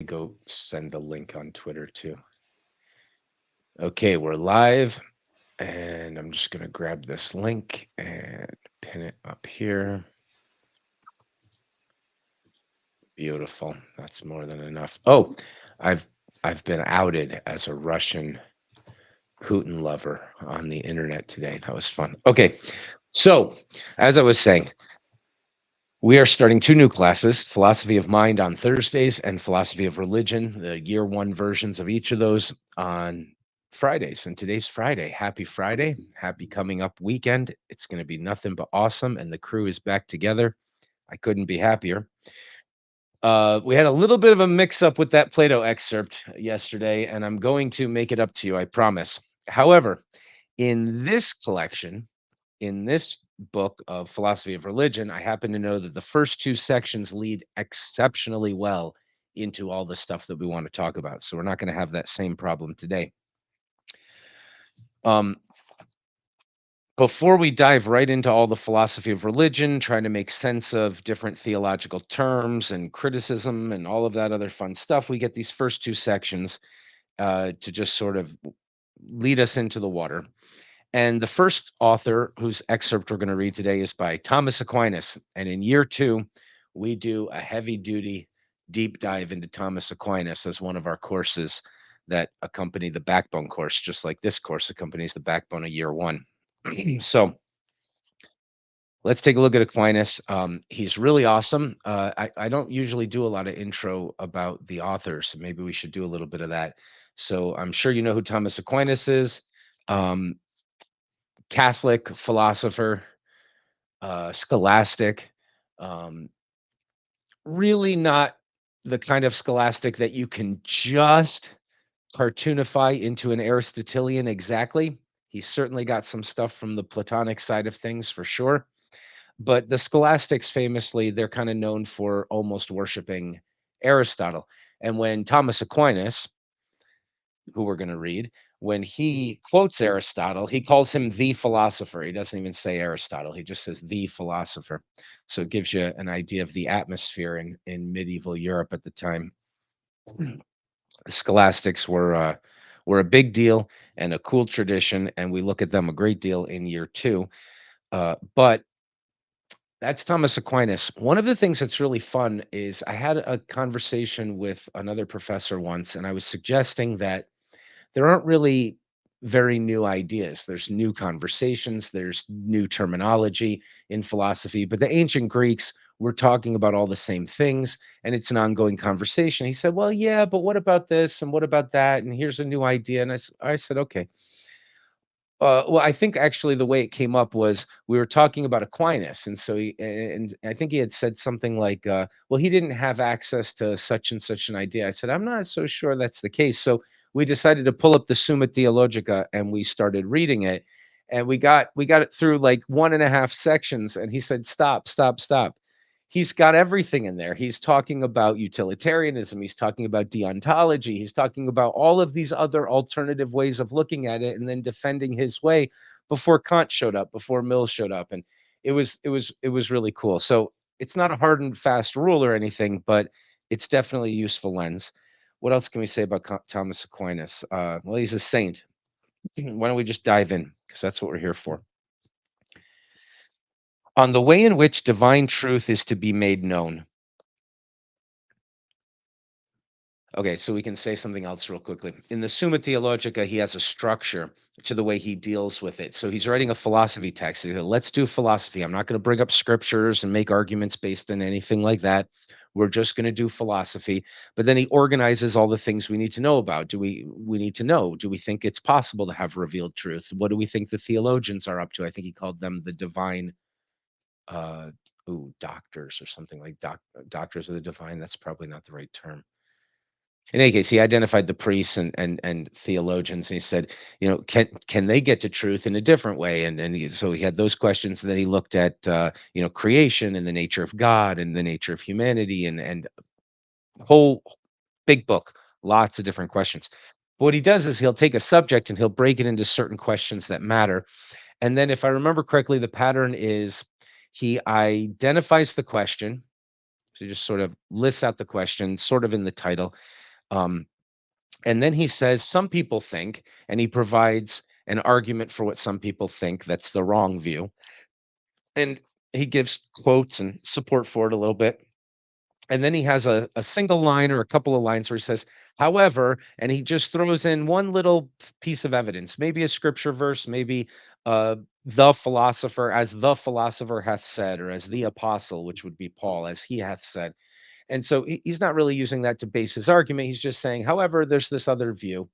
Go send the link on Twitter too. Okay, we're live, and I'm just going to grab this link and pin it up here. Beautiful. That's more than enough. Oh, I've I've been outed as a Russian Putin lover on the internet today. That was fun. Okay. So, as I was saying, we are starting two new classes, Philosophy of Mind on Thursdays and Philosophy of Religion, the year one versions of each of those on Fridays. And today's Friday. Happy Friday. Happy coming up weekend. It's going to be nothing but awesome. And the crew is back together. I couldn't be happier. We had a little bit of a mix up with that Plato excerpt yesterday, and I'm going to make it up to you, I promise. However, in this collection, in this book of Philosophy of Religion, I happen to know that the first two sections lead exceptionally well into all the stuff that we want to talk about. So we're not going to have that same problem today. Um, before we dive right into all the philosophy of religion, trying to make sense of different theological terms and criticism and all of that other fun stuff, we get these first two sections to just sort of lead us into the water. And the first author whose excerpt we're going to read today is by Thomas Aquinas. And in year two, we do a heavy duty deep dive into Thomas Aquinas as one of our courses that accompany the backbone course, just like this course accompanies the backbone of year one. So let's take a look at Aquinas. He's really awesome. I don't usually do a lot of intro about the authors. So maybe we should do a little bit of that. So I'm sure you know who Thomas Aquinas is. Um, Catholic philosopher, scholastic, um, really not the kind of scholastic that you can just cartoonify into an Aristotelian exactly. He's certainly got some stuff from the Platonic side of things for sure. But the scholastics famously, they're kind of known for almost worshiping Aristotle. And when Thomas Aquinas, who we're going to read, when he quotes Aristotle, he calls him the philosopher. He doesn't even say Aristotle. He just says the philosopher. So it gives you an idea of the atmosphere in medieval Europe at the time. Scholastics were a big deal and a cool tradition, and we look at them a great deal in year two. But that's Thomas Aquinas. One of the things that's really fun is I had a conversation with another professor once, and I was suggesting that there aren't really very new ideas. There's new conversations, there's new terminology in philosophy, but the ancient Greeks were talking about all the same things, and it's an ongoing conversation. He said, "Well, yeah, but what about this and what about that? And here's a new idea." And I said, "Okay." Well, I think actually the way it came up was we were talking about Aquinas, and so and I think he had said something like, "Well, he didn't have access to such and such an idea." I said, "I'm not so sure that's the case." So we decided to pull up the Summa Theologica, and we started reading it, and we got it through like one and a half sections, and he said, "Stop, stop, stop." He's got everything in there. He's talking about utilitarianism. He's talking about deontology. He's talking about all of these other alternative ways of looking at it and then defending his way before Kant showed up, before Mill showed up. And it was really cool. So it's not a hard and fast rule or anything, but it's definitely a useful lens. What else can we say about Thomas Aquinas? Well, he's a saint. Why don't we just dive in? Because that's what we're here for. On the way in which divine truth is to be made known. Okay, so we can say something else real quickly. In the Summa Theologica, he has a structure to the way he deals with it. So he's writing a philosophy text. He said, let's do philosophy. I'm not going to bring up scriptures and make arguments based on anything like that. We're just going to do philosophy. But then he organizes all the things we need to know about. Do we need to know? Do we think it's possible to have revealed truth? What do we think the theologians are up to? I think he called them the divine uh doctors or something like doctors of the divine. That's probably not the right term. In any case, he identified the priests and theologians, and he said, can they get to truth in a different way? So he had those questions, and then he looked at creation and the nature of God and the nature of humanity and whole big book, lots of different questions. But what he does is he'll take a subject and he'll break it into certain questions that matter. And then, if I remember correctly, the pattern is he identifies the question. So he just sort of lists out the question, sort of in the title. Um, and then he says, some people think, and he provides an argument for what some people think that's the wrong view. And he gives quotes and support for it a little bit. And then he has a single line or a couple of lines where he says, however, and he just throws in one little piece of evidence, maybe a scripture verse, maybe uh, the philosopher hath said, or as the apostle, which would be Paul, as he hath said. And so he's not really using that to base his argument. He's just saying, however, there's this other view.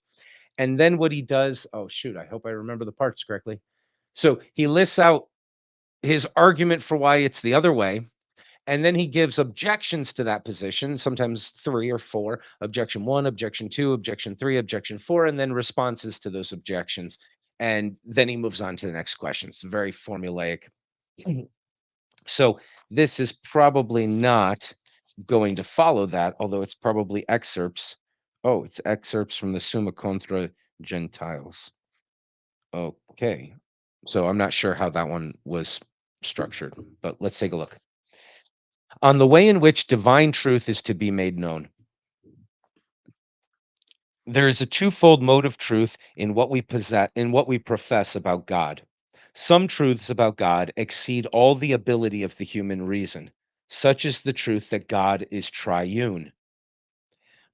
And then what he does, oh, shoot, I hope I remember the parts correctly. So he lists out his argument for why it's the other way, and then he gives objections to that position, sometimes 3 or 4. Objection 1, objection 2, objection 3, objection 4, and then responses to those objections. And then he moves on to the next question. It's very formulaic. So this is probably not going to follow that, although it's probably excerpts. Oh, it's excerpts from the Summa Contra Gentiles. Okay. So I'm not sure how that one was structured, but let's take a look. On the way in which divine truth is to be made known. There is a twofold mode of truth in what we possess, in what we profess about God. Some truths about God exceed all the ability of the human reason. Such is the truth that God is triune.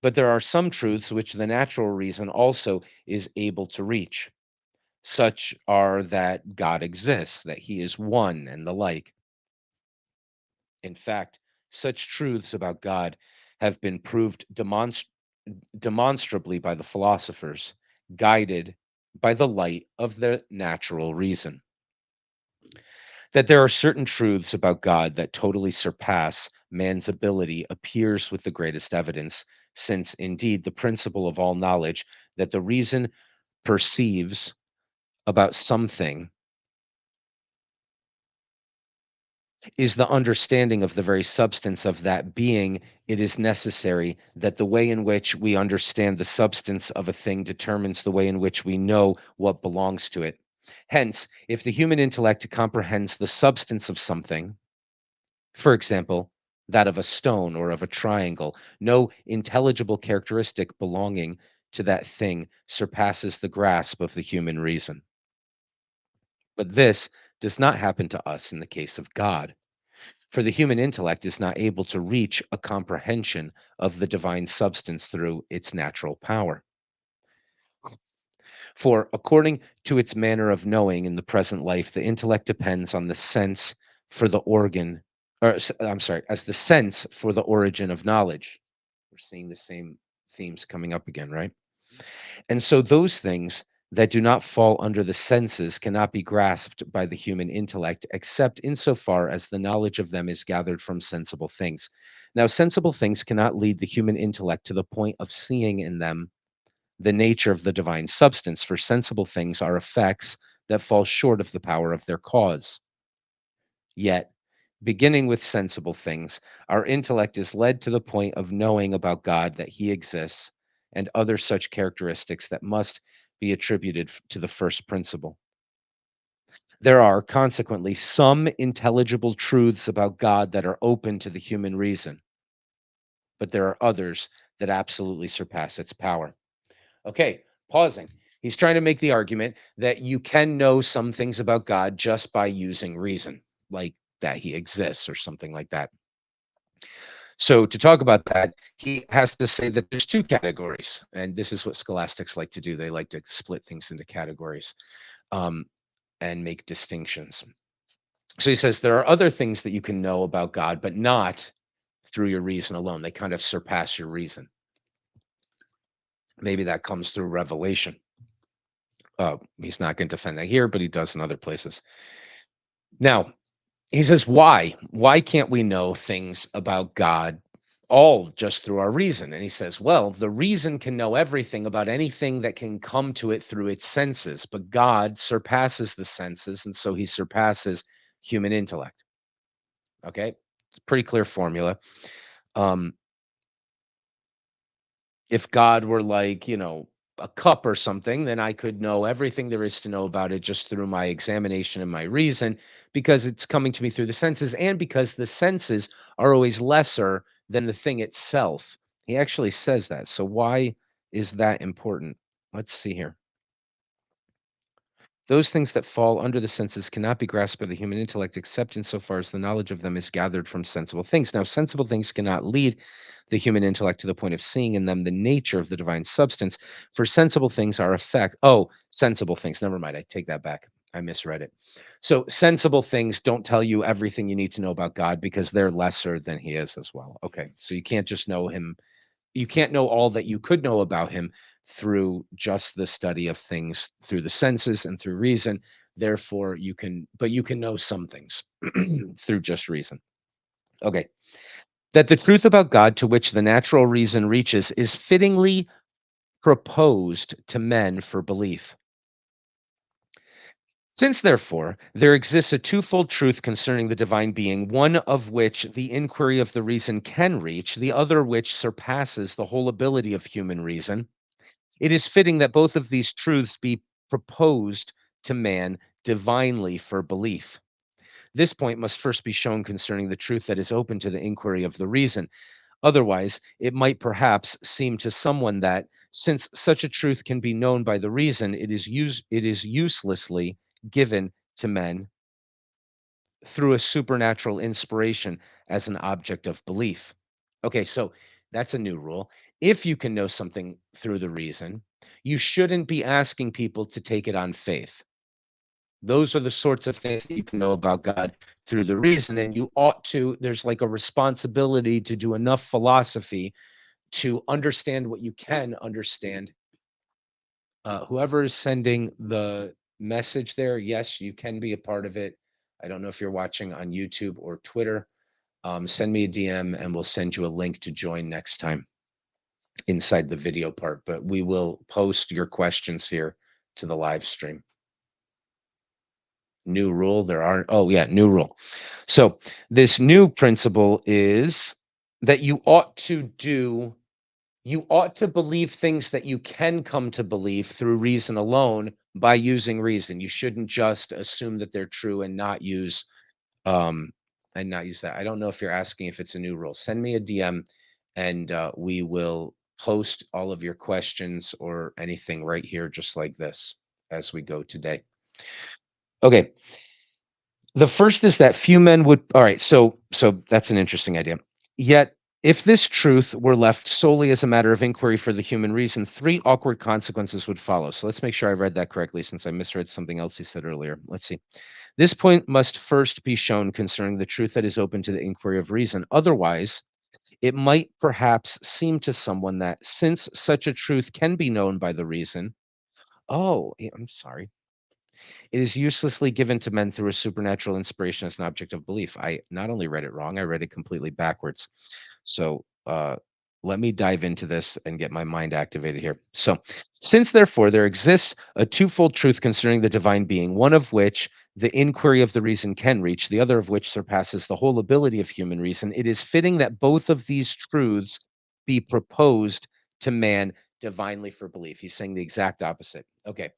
But there are some truths which the natural reason also is able to reach. Such are that God exists, that he is one, and the like. In fact, such truths about God have been proved demonstrably by the philosophers, guided by the light of the natural reason. That there are certain truths about God that totally surpass man's ability appears with the greatest evidence, since indeed the principle of all knowledge that the reason perceives about something is the understanding of the very substance of that being. It is necessary that the way in which we understand the substance of a thing determines the way in which we know what belongs to it. Hence, if the human intellect comprehends the substance of something, for example, that of a stone or of a triangle, no intelligible characteristic belonging to that thing surpasses the grasp of the human reason. But this does not happen to us in the case of God. For the human intellect is not able to reach a comprehension of the divine substance through its natural power. For according to its manner of knowing in the present life, the intellect depends on the sense for the organ, I'm sorry, as the sense for the origin of knowledge. We're seeing the same themes coming up again, right? And so those things that do not fall under the senses cannot be grasped by the human intellect except insofar as the knowledge of them is gathered from sensible things. Now, sensible things cannot lead the human intellect to the point of seeing in them the nature of the divine substance, for sensible things are effects that fall short of the power of their cause. Yet, beginning with sensible things, our intellect is led to the point of knowing about God that he exists and other such characteristics that must be attributed to the first principle. There are consequently some intelligible truths about God that are open to the human reason, but there are others that absolutely surpass its power. Okay, pausing. He's trying to make the argument that you can know some things about God just by using reason, like that he exists or something like that. So, to talk about that, he has to say that there's two categories. And this is what scholastics like to do. They like to split things into categories um, and make distinctions. So, he says there are other things that you can know about God, but not through your reason alone. They kind of surpass your reason. Maybe that comes through revelation. He's not going to defend that here, but he does in other places. Now, he says, why? Why can't we know things about God all just through our reason? And he says, well, the reason can know everything about anything that can come to it through its senses, but God surpasses the senses, and so he surpasses human intellect. Okay? It's a pretty clear formula. Um, if God were like, a cup or something, then I could know everything there is to know about it just through my examination and my reason, because it's coming to me through the senses and because the senses are always lesser than the thing itself. He actually says that. So why is that important? Let's see here. Those things that fall under the senses cannot be grasped by the human intellect except insofar as the knowledge of them is gathered from sensible things. Now, sensible things cannot lead the human intellect to the point of seeing in them the nature of the divine substance, for sensible things are effect. Oh, sensible things. Never mind. I take that back. I misread it. So, sensible things don't tell you everything you need to know about God because they're lesser than He is as well. Okay. So, you can't just know Him, you can't know all that you could know about him through just the study of things through the senses and through reason. Therefore, you can, but you can know some things through just reason. Okay. That the truth about God to which the natural reason reaches is fittingly proposed to men for belief. Since, therefore, there exists a twofold truth concerning the divine being, one of which the inquiry of the reason can reach, the other which surpasses the whole ability of human reason, it is fitting that both of these truths be proposed to man divinely for belief. This point must first be shown concerning the truth that is open to the inquiry of the reason. Otherwise, it might perhaps seem to someone that, since such a truth can be known by the reason, it is uselessly given to men through a supernatural inspiration as an object of belief. Okay, so that's a new rule. If you can know something through the reason, you shouldn't be asking people to take it on faith. Those are the sorts of things that you can know about God through the reason. And you ought to, there's like a responsibility to do enough philosophy to understand what you can understand. Whoever is sending the message there, yes, you can be a part of it. I don't know if you're watching on YouTube or Twitter. Send me a DM and we'll send you a link to join next time inside the video part. But we will post your questions here to the live stream. New rule. There are, oh, yeah, new rule. So this new principle is that you ought to believe things that you can come to believe through reason alone by using reason. You shouldn't just assume that they're true um and not use that. I don't know if you're asking if it's a new rule. Send me a DM and we will post all of your questions or anything right here just like this as we go today. Okay. The first is that few men would, all right, so that's an interesting idea. Yet, if this truth were left solely as a matter of inquiry for the human reason, three awkward consequences would follow. So let's make sure I read that correctly since I misread something else he said earlier. Let's see. This point must first be shown concerning the truth that is open to the inquiry of reason. Otherwise, it might perhaps seem to someone that since such a truth can be known by the reason, oh, I'm sorry. It is uselessly given to men through a supernatural inspiration as an object of belief. I not only read it wrong, I read it completely backwards. So let me dive into this and get my mind activated here. So, since therefore there exists a twofold truth concerning the divine being, one of which the inquiry of the reason can reach, the other of which surpasses the whole ability of human reason, it is fitting that both of these truths be proposed to man divinely for belief. He's saying the exact opposite. Okay.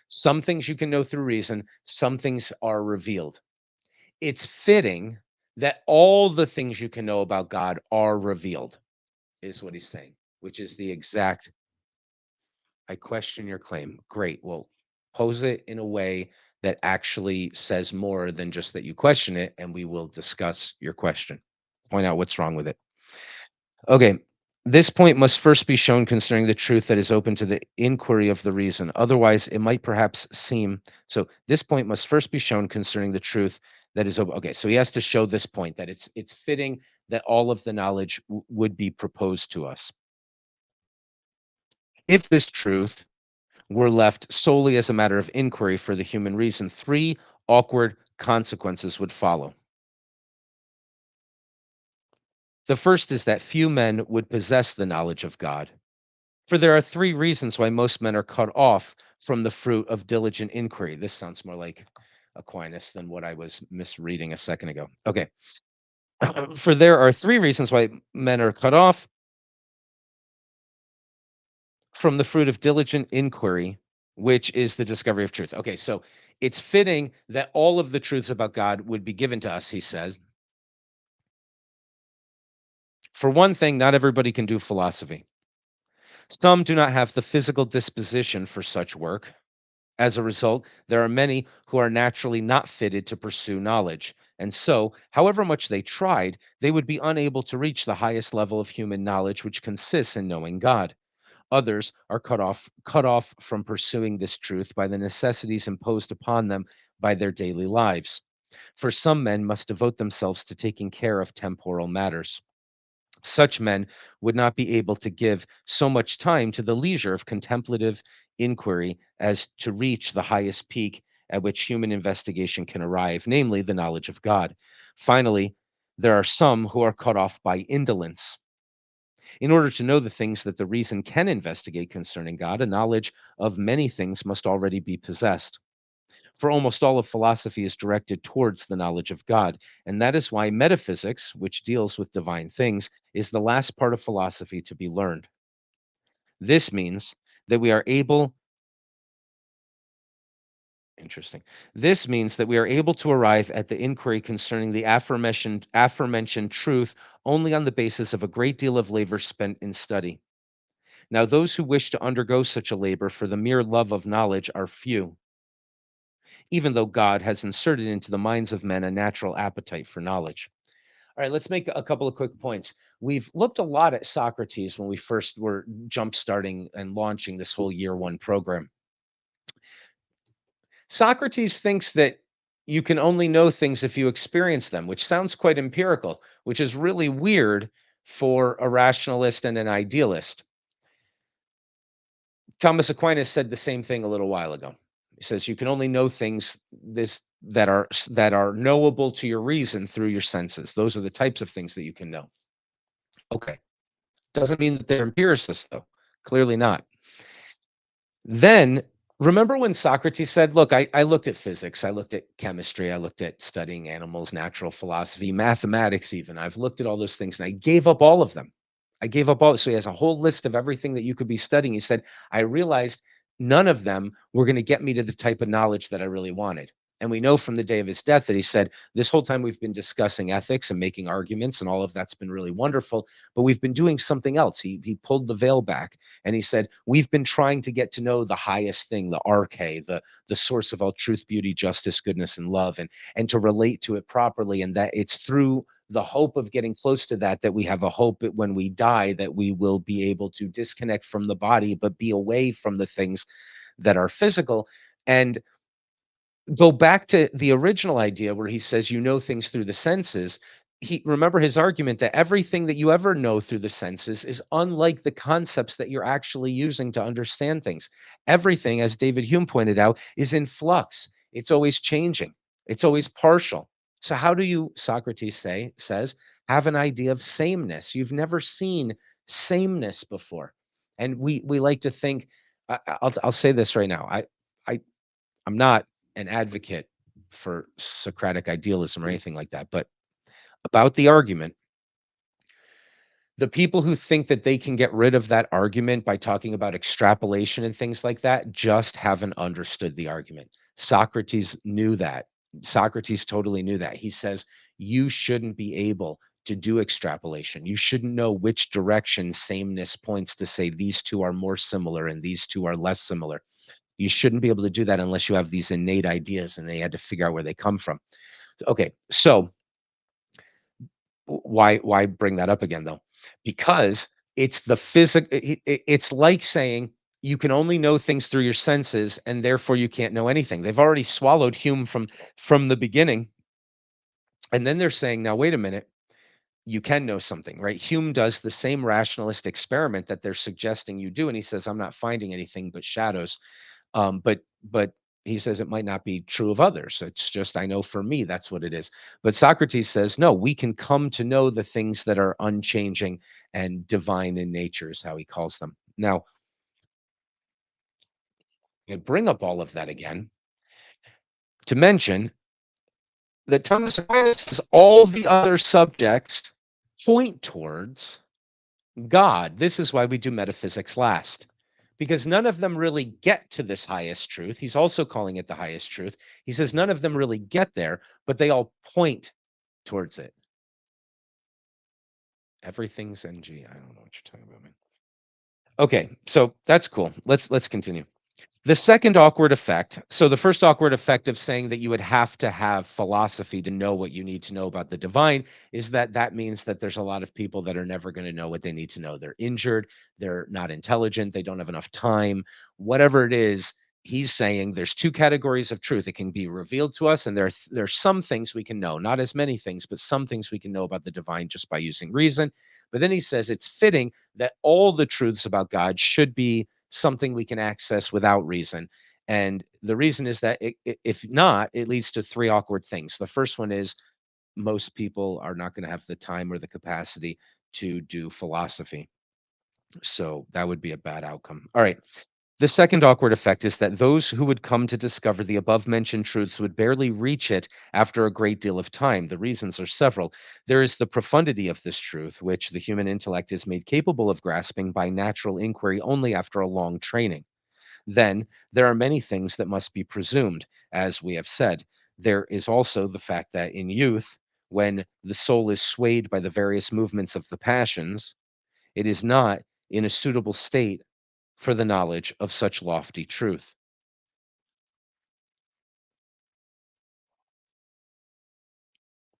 Some things you can know through reason, some things are revealed. It's fitting that all the things you can know about God are revealed, is what he's saying, which is the exact. I question your claim. Great. Well, pose it in a way that actually says more than just that you question it, and we will discuss your question. Point out what's wrong with it. Okay. This point must first be shown concerning the truth that is open to the inquiry of the reason. Otherwise, it might perhaps seem. So this point must first be shown concerning the truth that is open. Okay, so he has to show this point that it's fitting that all of the knowledge would be proposed to us. If this truth were left solely as a matter of inquiry for the human reason, three awkward consequences would follow. The first is that few men would possess the knowledge of God. For there are three reasons why most men are cut off from the fruit of diligent inquiry. This sounds more like Aquinas than what I was misreading a second ago. Okay. For there are three reasons why men are cut off from the fruit of diligent inquiry, which is the discovery of truth. Okay, so it's fitting that all of the truths about God would be given to us, he says. For one thing, not everybody can do philosophy. Some do not have the physical disposition for such work. As a result, there are many who are naturally not fitted to pursue knowledge. And so, however much they tried, they would be unable to reach the highest level of human knowledge, which consists in knowing God. Others are cut off from pursuing this truth by the necessities imposed upon them by their daily lives. For some men must devote themselves to taking care of temporal matters. Such men would not be able to give so much time to the leisure of contemplative inquiry as to reach the highest peak at which human investigation can arrive, namely the knowledge of God. Finally, there are some who are cut off by indolence. In order to know the things that the reason can investigate concerning God, a knowledge of many things must already be possessed. For almost all of philosophy is directed towards the knowledge of God. And that is why metaphysics, which deals with divine things, is the last part of philosophy to be learned. This means that we are able, interesting. This means that we are able to arrive at the inquiry concerning the aforementioned truth only on the basis of a great deal of labor spent in study. Now, those who wish to undergo such a labor for the mere love of knowledge are few, even though God has inserted into the minds of men a natural appetite for knowledge. All right, let's make a couple of quick points. We've looked a lot at Socrates when we first were jump starting and launching this whole year one program. Socrates thinks that you can only know things if you experience them, which sounds quite empirical, which is really weird for a rationalist and an idealist. Thomas Aquinas said the same thing a little while ago. He says you can only know things that are knowable to your reason through your senses. Those are the types of things that you can know. Okay. Doesn't mean that they're empiricists, though. Clearly not. Then remember when Socrates said, "Look, I looked at physics, I looked at chemistry, I looked at studying animals, natural philosophy, mathematics, even. I've looked at all those things and I gave up all of them. I gave up all." So he has a whole list of everything that you could be studying. He said, "I realized none of them were going to get me to the type of knowledge that I really wanted." And we know from the day of his death that he said, "This whole time we've been discussing ethics and making arguments, and all of that's been really wonderful, but we've been doing something else." He pulled the veil back and he said, "We've been trying to get to know the highest thing, the arche, the source of all truth, beauty, justice, goodness, and love, and to relate to it properly. And that it's through the hope of getting close to that that we have a hope that when we die, that we will be able to disconnect from the body, but be away from the things that are physical." And go back to the original idea where he says you know things through the senses. He remember his argument that everything that you ever know through the senses is unlike the concepts that you're actually using to understand things. Everything, as David Hume pointed out, is in flux. It's always changing. It's always partial. So how do you, Socrates says, have an idea of sameness? You've never seen sameness before. And we like to think, I'll say this right now. I I'm not an advocate for Socratic idealism or anything like that, but about the argument, the people who think that they can get rid of that argument by talking about extrapolation and things like that just haven't understood the argument. Socrates knew that. Socrates totally knew that. He says you shouldn't be able to do extrapolation. You shouldn't know which direction sameness points to say these two are more similar and these two are less similar. You shouldn't be able to do that unless you have these innate ideas and they had to figure out where they come from. Okay, so why bring that up again though? Because it's the physic it's like saying you can only know things through your senses and therefore you can't know anything. They've already swallowed Hume from the beginning, and then they're saying, "Now wait a minute, you can know something," right? Hume does the same rationalist experiment that they're suggesting you do, and he says, "I'm not finding anything but shadows." But he says it might not be true of others. It's just I know for me that's what it is. But Socrates says no, we can come to know the things that are unchanging and divine in nature is how he calls them. Now, I bring up all of that again to mention that Thomas Aquinas says all the other subjects point towards God. This is why we do metaphysics last, because none of them really get to this highest truth. He's also calling it the highest truth. He says none of them really get there, but they all point towards it. Everything's NG. I don't know what you're talking about, man. Okay, so that's cool. Let's continue. The second awkward effect, so the first awkward effect of saying that you would have to have philosophy to know what you need to know about the divine is that that means that there's a lot of people that are never going to know what they need to know. They're injured, they're not intelligent, they don't have enough time, whatever it is. He's saying there's two categories of truth. It can be revealed to us, and there's some things we can know, not as many things, but some things we can know about the divine just by using reason. But then he says it's fitting that all the truths about God should be something we can access without reason. And the reason is that if not, it leads to three awkward things. The first one is most people are not going to have the time or the capacity to do philosophy. So that would be a bad outcome. All right. The second awkward effect is that those who would come to discover the above mentioned truths would barely reach it after a great deal of time. The reasons are several. There is the profundity of this truth, which the human intellect is made capable of grasping by natural inquiry only after a long training. Then there are many things that must be presumed, as we have said. There is also the fact that in youth, when the soul is swayed by the various movements of the passions, it is not in a suitable state for the knowledge of such lofty truth.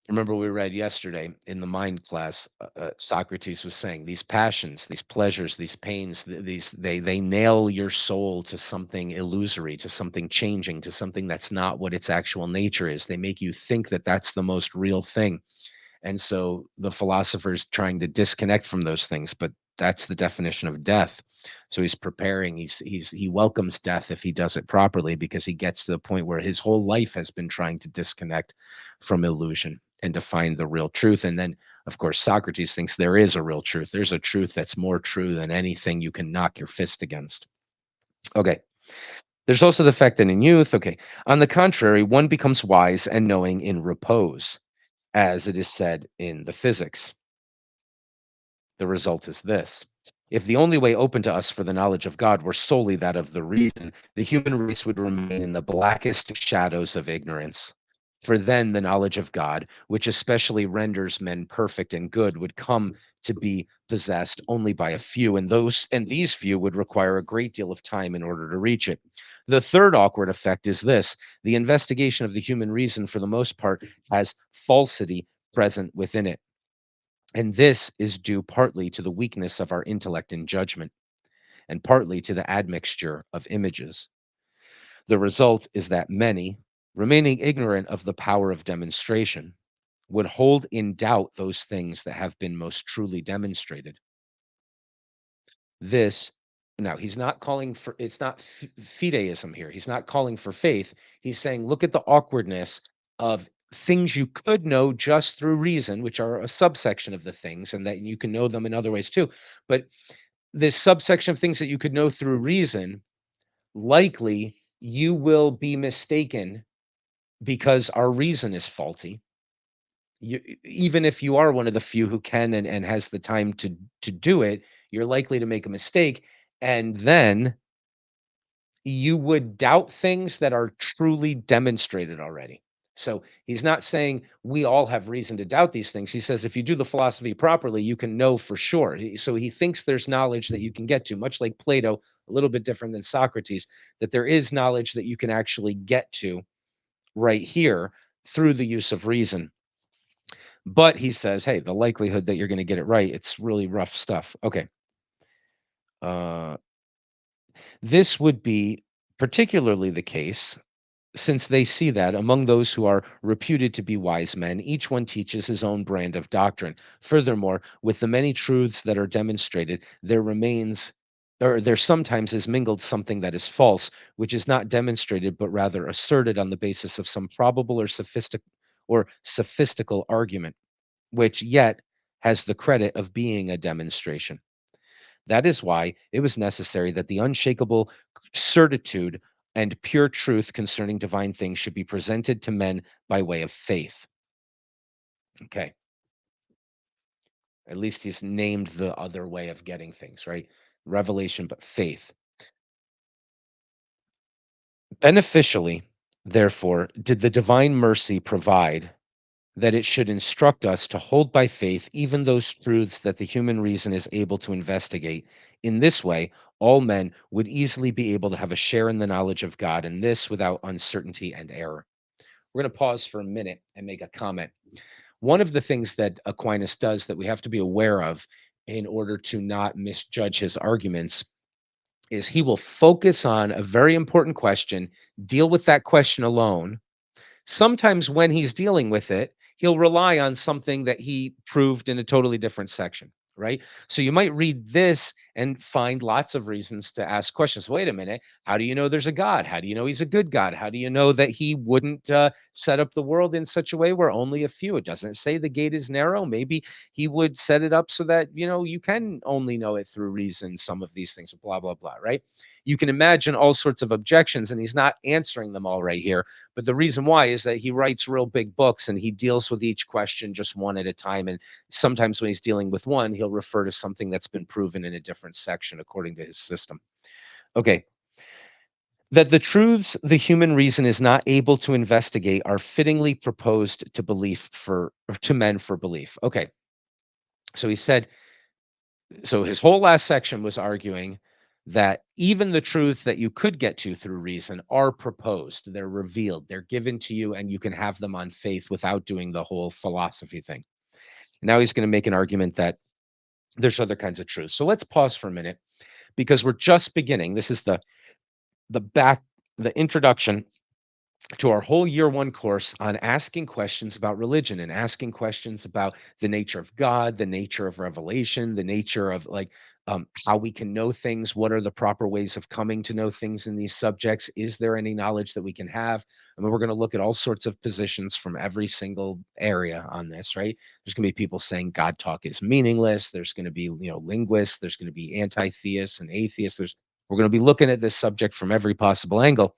Remember, we read yesterday in the mind class, Socrates was saying these passions, these pleasures, these pains, these they nail your soul to something illusory, to something changing, to something that's not what its actual nature is. They make you think that that's the most real thing. And so the philosopher's trying to disconnect from those things, but that's the definition of death. So he's preparing, he welcomes death if he does it properly because he gets to the point where his whole life has been trying to disconnect from illusion and to find the real truth. And then of course Socrates thinks there is a real truth. There's a truth that's more true than anything you can knock your fist against. Okay. There's also the fact that in youth, okay, on the contrary, one becomes wise and knowing in repose, as it is said in the physics. The result is this. If the only way open to us for the knowledge of God were solely that of the reason, the human race would remain in the blackest shadows of ignorance. For then the knowledge of God, which especially renders men perfect and good, would come to be possessed only by a few, and these few would require a great deal of time in order to reach it. The third awkward effect is this: the investigation of the human reason, for the most part, has falsity present within it. And this is due partly to the weakness of our intellect and judgment, and partly to the admixture of images. The result is that many, remaining ignorant of the power of demonstration, would hold in doubt those things that have been most truly demonstrated. This, now, he's not calling for, it's not fideism here. He's not calling for faith. He's saying, look at the awkwardness of things you could know just through reason, which are a subsection of the things, and that you can know them in other ways too. But this subsection of things that you could know through reason, likely you will be mistaken because our reason is faulty. Even if you are one of the few who can and has the time to do it, you're likely to make a mistake. And then you would doubt things that are truly demonstrated already. So he's not saying we all have reason to doubt these things. He says if you do the philosophy properly, you can know for sure. So he thinks there's knowledge that you can get to, much like Plato, a little bit different than Socrates, that there is knowledge that you can actually get to right here through the use of reason. But he says, hey, the likelihood that you're going to get it right, it's really rough stuff. Okay. Uh, this would be particularly the case since they see that among those who are reputed to be wise men, each one teaches his own brand of doctrine. Furthermore, with the many truths that are demonstrated, there remains or there sometimes is mingled something that is false, which is not demonstrated, but rather asserted on the basis of some probable or sophistical argument, which yet has the credit of being a demonstration. That is why it was necessary that the unshakable certitude and pure truth concerning divine things should be presented to men by way of faith. Okay. At least he's named the other way of getting things, right? Revelation, but faith. Beneficially, therefore, did the divine mercy provide that it should instruct us to hold by faith even those truths that the human reason is able to investigate. In this way, all men would easily be able to have a share in the knowledge of God, and this without uncertainty and error. We're going to pause for a minute and make a comment. One of the things that Aquinas does that we have to be aware of in order to not misjudge his arguments is he will focus on a very important question, deal with that question alone. Sometimes when he's dealing with it, he'll rely on something that he proved in a totally different section, right? So you might read this and find lots of reasons to ask questions. Wait a minute. How do you know there's a God? How do you know he's a good God? How do you know that he wouldn't set up the world in such a way where only a few? It doesn't say the gate is narrow. Maybe he would set it up so that, you can only know it through reason, some of these things, blah, blah, blah, right? You can imagine all sorts of objections, and he's not answering them all right here, but the reason why is that he writes real big books and he deals with each question just one at a time. And sometimes when he's dealing with one, he'll refer to something that's been proven in a different section according to his system. Okay. That the truths the human reason is not able to investigate are fittingly proposed to belief for or to men for belief. Okay. So he said, so his whole last section was arguing that even the truths that you could get to through reason are proposed, they're revealed, they're given to you, and you can have them on faith without doing the whole philosophy thing. Now he's going to make an argument that there's other kinds of truths. So let's pause for a minute because we're just beginning. This is the back the introduction to our whole year one course on asking questions about religion and asking questions about the nature of God, the nature of revelation, the nature of how we can know things. What are the proper ways of coming to know things in these subjects? Is there any knowledge that we can have? I mean, we're going to look at all sorts of positions from every single area on this, right? There's going to be people saying God talk is meaningless. There's going to be, linguists. There's going to be anti-theists and atheists. We're going to be looking at this subject from every possible angle.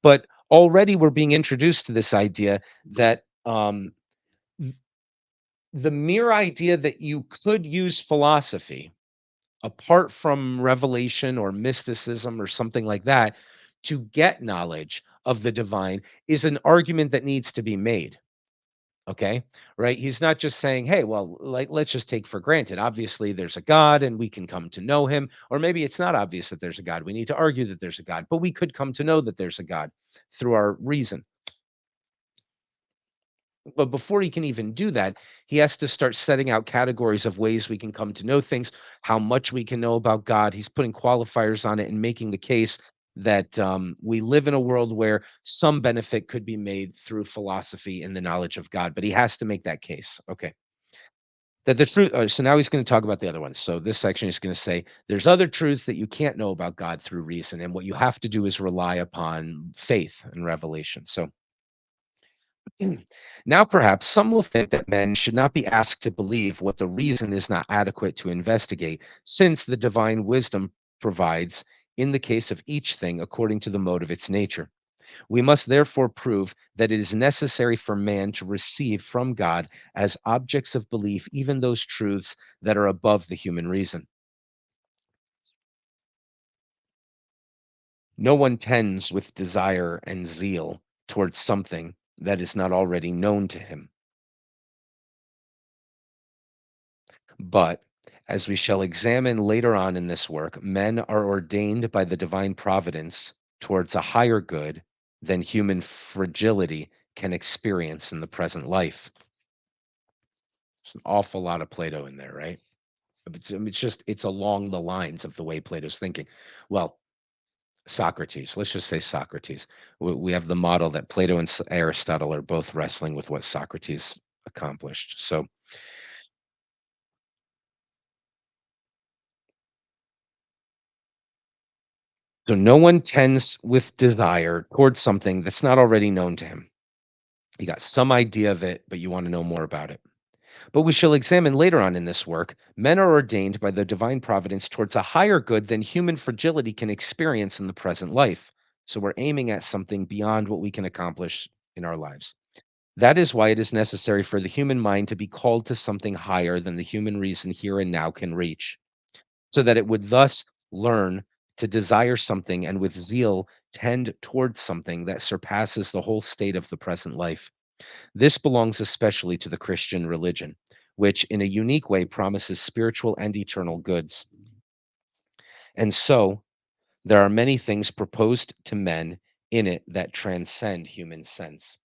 But already we're being introduced to this idea that th- the mere idea that you could use philosophy apart from revelation or mysticism or something like that to get knowledge of the divine is an argument that needs to be made. Okay. Right. He's not just saying, hey, well, like, let's just take for granted. Obviously, there's a God and we can come to know him. Or maybe it's not obvious that there's a God. We need to argue that there's a God, but we could come to know that there's a God through our reason. But before he can even do that, he has to start setting out categories of ways we can come to know things, how much we can know about God. He's putting qualifiers on it and making the case that we live in a world where some benefit could be made through philosophy and the knowledge of God. But he has to make that case. Okay. That the truth. So now he's going to talk about the other ones. So this section is going to say there's other truths that you can't know about God through reason. And what you have to do is rely upon faith and revelation. So now, perhaps some will think that men should not be asked to believe what the reason is not adequate to investigate, since the divine wisdom provides in the case of each thing according to the mode of its nature. We must therefore prove that it is necessary for man to receive from God as objects of belief even those truths that are above the human reason. No one tends with desire and zeal towards something that is not already known to him. But, as we shall examine later on in this work, men are ordained by the divine providence towards a higher good than human fragility can experience in the present life. There's an awful lot of Plato in there, right? It's along the lines of the way Plato's thinking. Well, Socrates, let's just say Socrates. We have the model that Plato and Aristotle are both wrestling with what Socrates accomplished. So no one tends with desire towards something that's not already known to him. You got some idea of it, but you want to know more about it. But we shall examine later on in this work, men are ordained by the divine providence towards a higher good than human fragility can experience in the present life. So we're aiming at something beyond what we can accomplish in our lives. That is why it is necessary for the human mind to be called to something higher than the human reason here and now can reach, so that it would thus learn to desire something and with zeal tend towards something that surpasses the whole state of the present life. This belongs especially to the Christian religion, which in a unique way promises spiritual and eternal goods. And so, there are many things proposed to men in it that transcend human sense.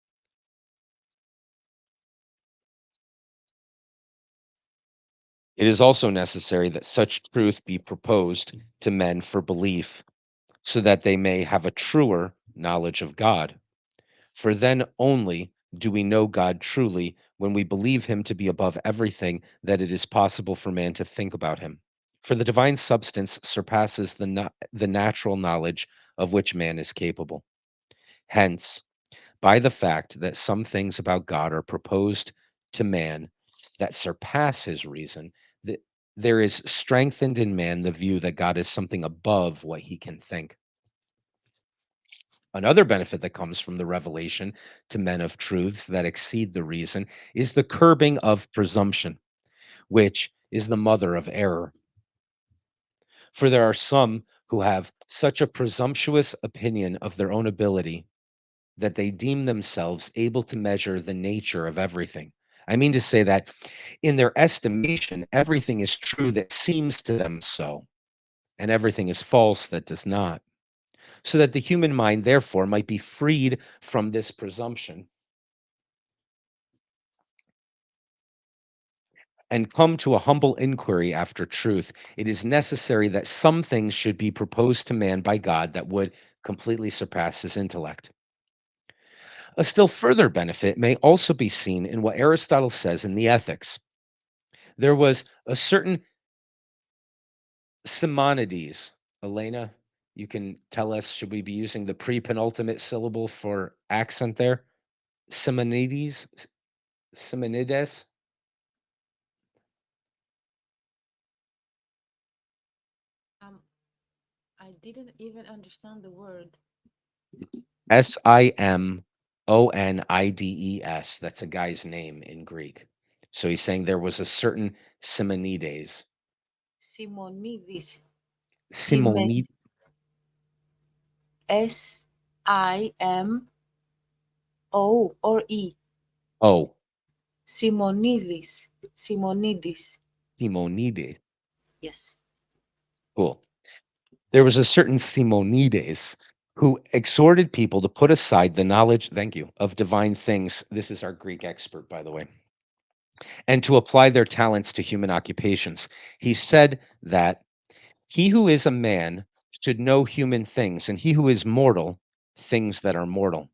It is also necessary that such truth be proposed to men for belief, so that they may have a truer knowledge of God. For then only do we know God truly when we believe him to be above everything that it is possible for man to think about him. For the divine substance surpasses the natural knowledge of which man is capable. Hence, by the fact that some things about God are proposed to man that surpass his reason, that there is strengthened in man the view that God is something above what he can think. Another benefit that comes from the revelation to men of truths that exceed the reason is the curbing of presumption, which is the mother of error. For there are some who have such a presumptuous opinion of their own ability that they deem themselves able to measure the nature of everything. I mean to say that in their estimation, everything is true that seems to them so, and everything is false that does not. So that the human mind, therefore, might be freed from this presumption and come to a humble inquiry after truth, it is necessary that some things should be proposed to man by God that would completely surpass his intellect. A still further benefit may also be seen in what Aristotle says in the Ethics. There was a certain Simonides. Elena, you can tell us, should we be using the pre-penultimate syllable for accent there? Simonides? Simonides? Um, I didn't even understand the word. Simonides. That's a guy's name in Greek. So he's saying there was a certain Simonides. Simonidis. Sime Simonid. SimO or E. Oh, Simonidis. Simonidis. Simonide. Yes. Cool. There was a certain Simonides who exhorted people to put aside the knowledge, thank you, of divine things. This is our Greek expert, by the way, and to apply their talents to human occupations. He said that he who is a man should know human things, and he who is mortal, things that are mortal.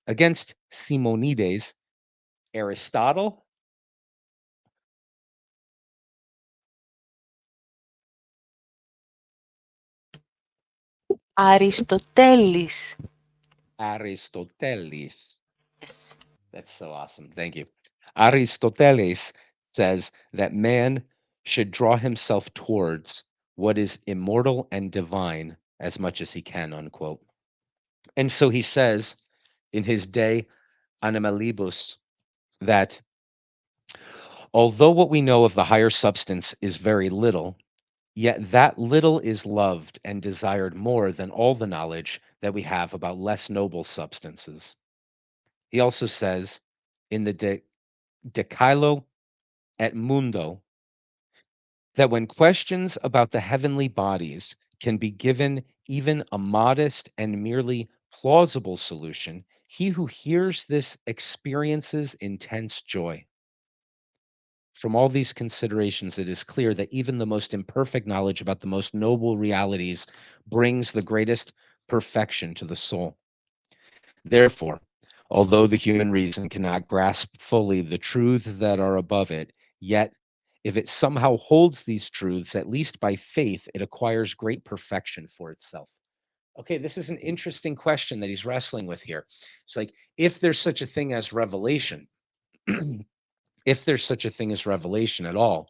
Against Simonides, Aristotle, Aristotelis. Aristoteles. Yes. That's so awesome. Thank you. Aristoteles says that man should draw himself towards what is immortal and divine as much as he can, unquote. And so he says in his De Animalibus that although what we know of the higher substance is very little, yet that little is loved and desired more than all the knowledge that we have about less noble substances. He also says in the De Caelo et Mundo that when questions about the heavenly bodies can be given even a modest and merely plausible solution, he who hears this experiences intense joy. From all these considerations, it is clear that even the most imperfect knowledge about the most noble realities brings the greatest perfection to the soul. Therefore, although the human reason cannot grasp fully the truths that are above it, yet if it somehow holds these truths, at least by faith, it acquires great perfection for itself. Okay, this is an interesting question that he's wrestling with here. It's like, if there's such a thing as revelation, if there's such a thing as revelation at all,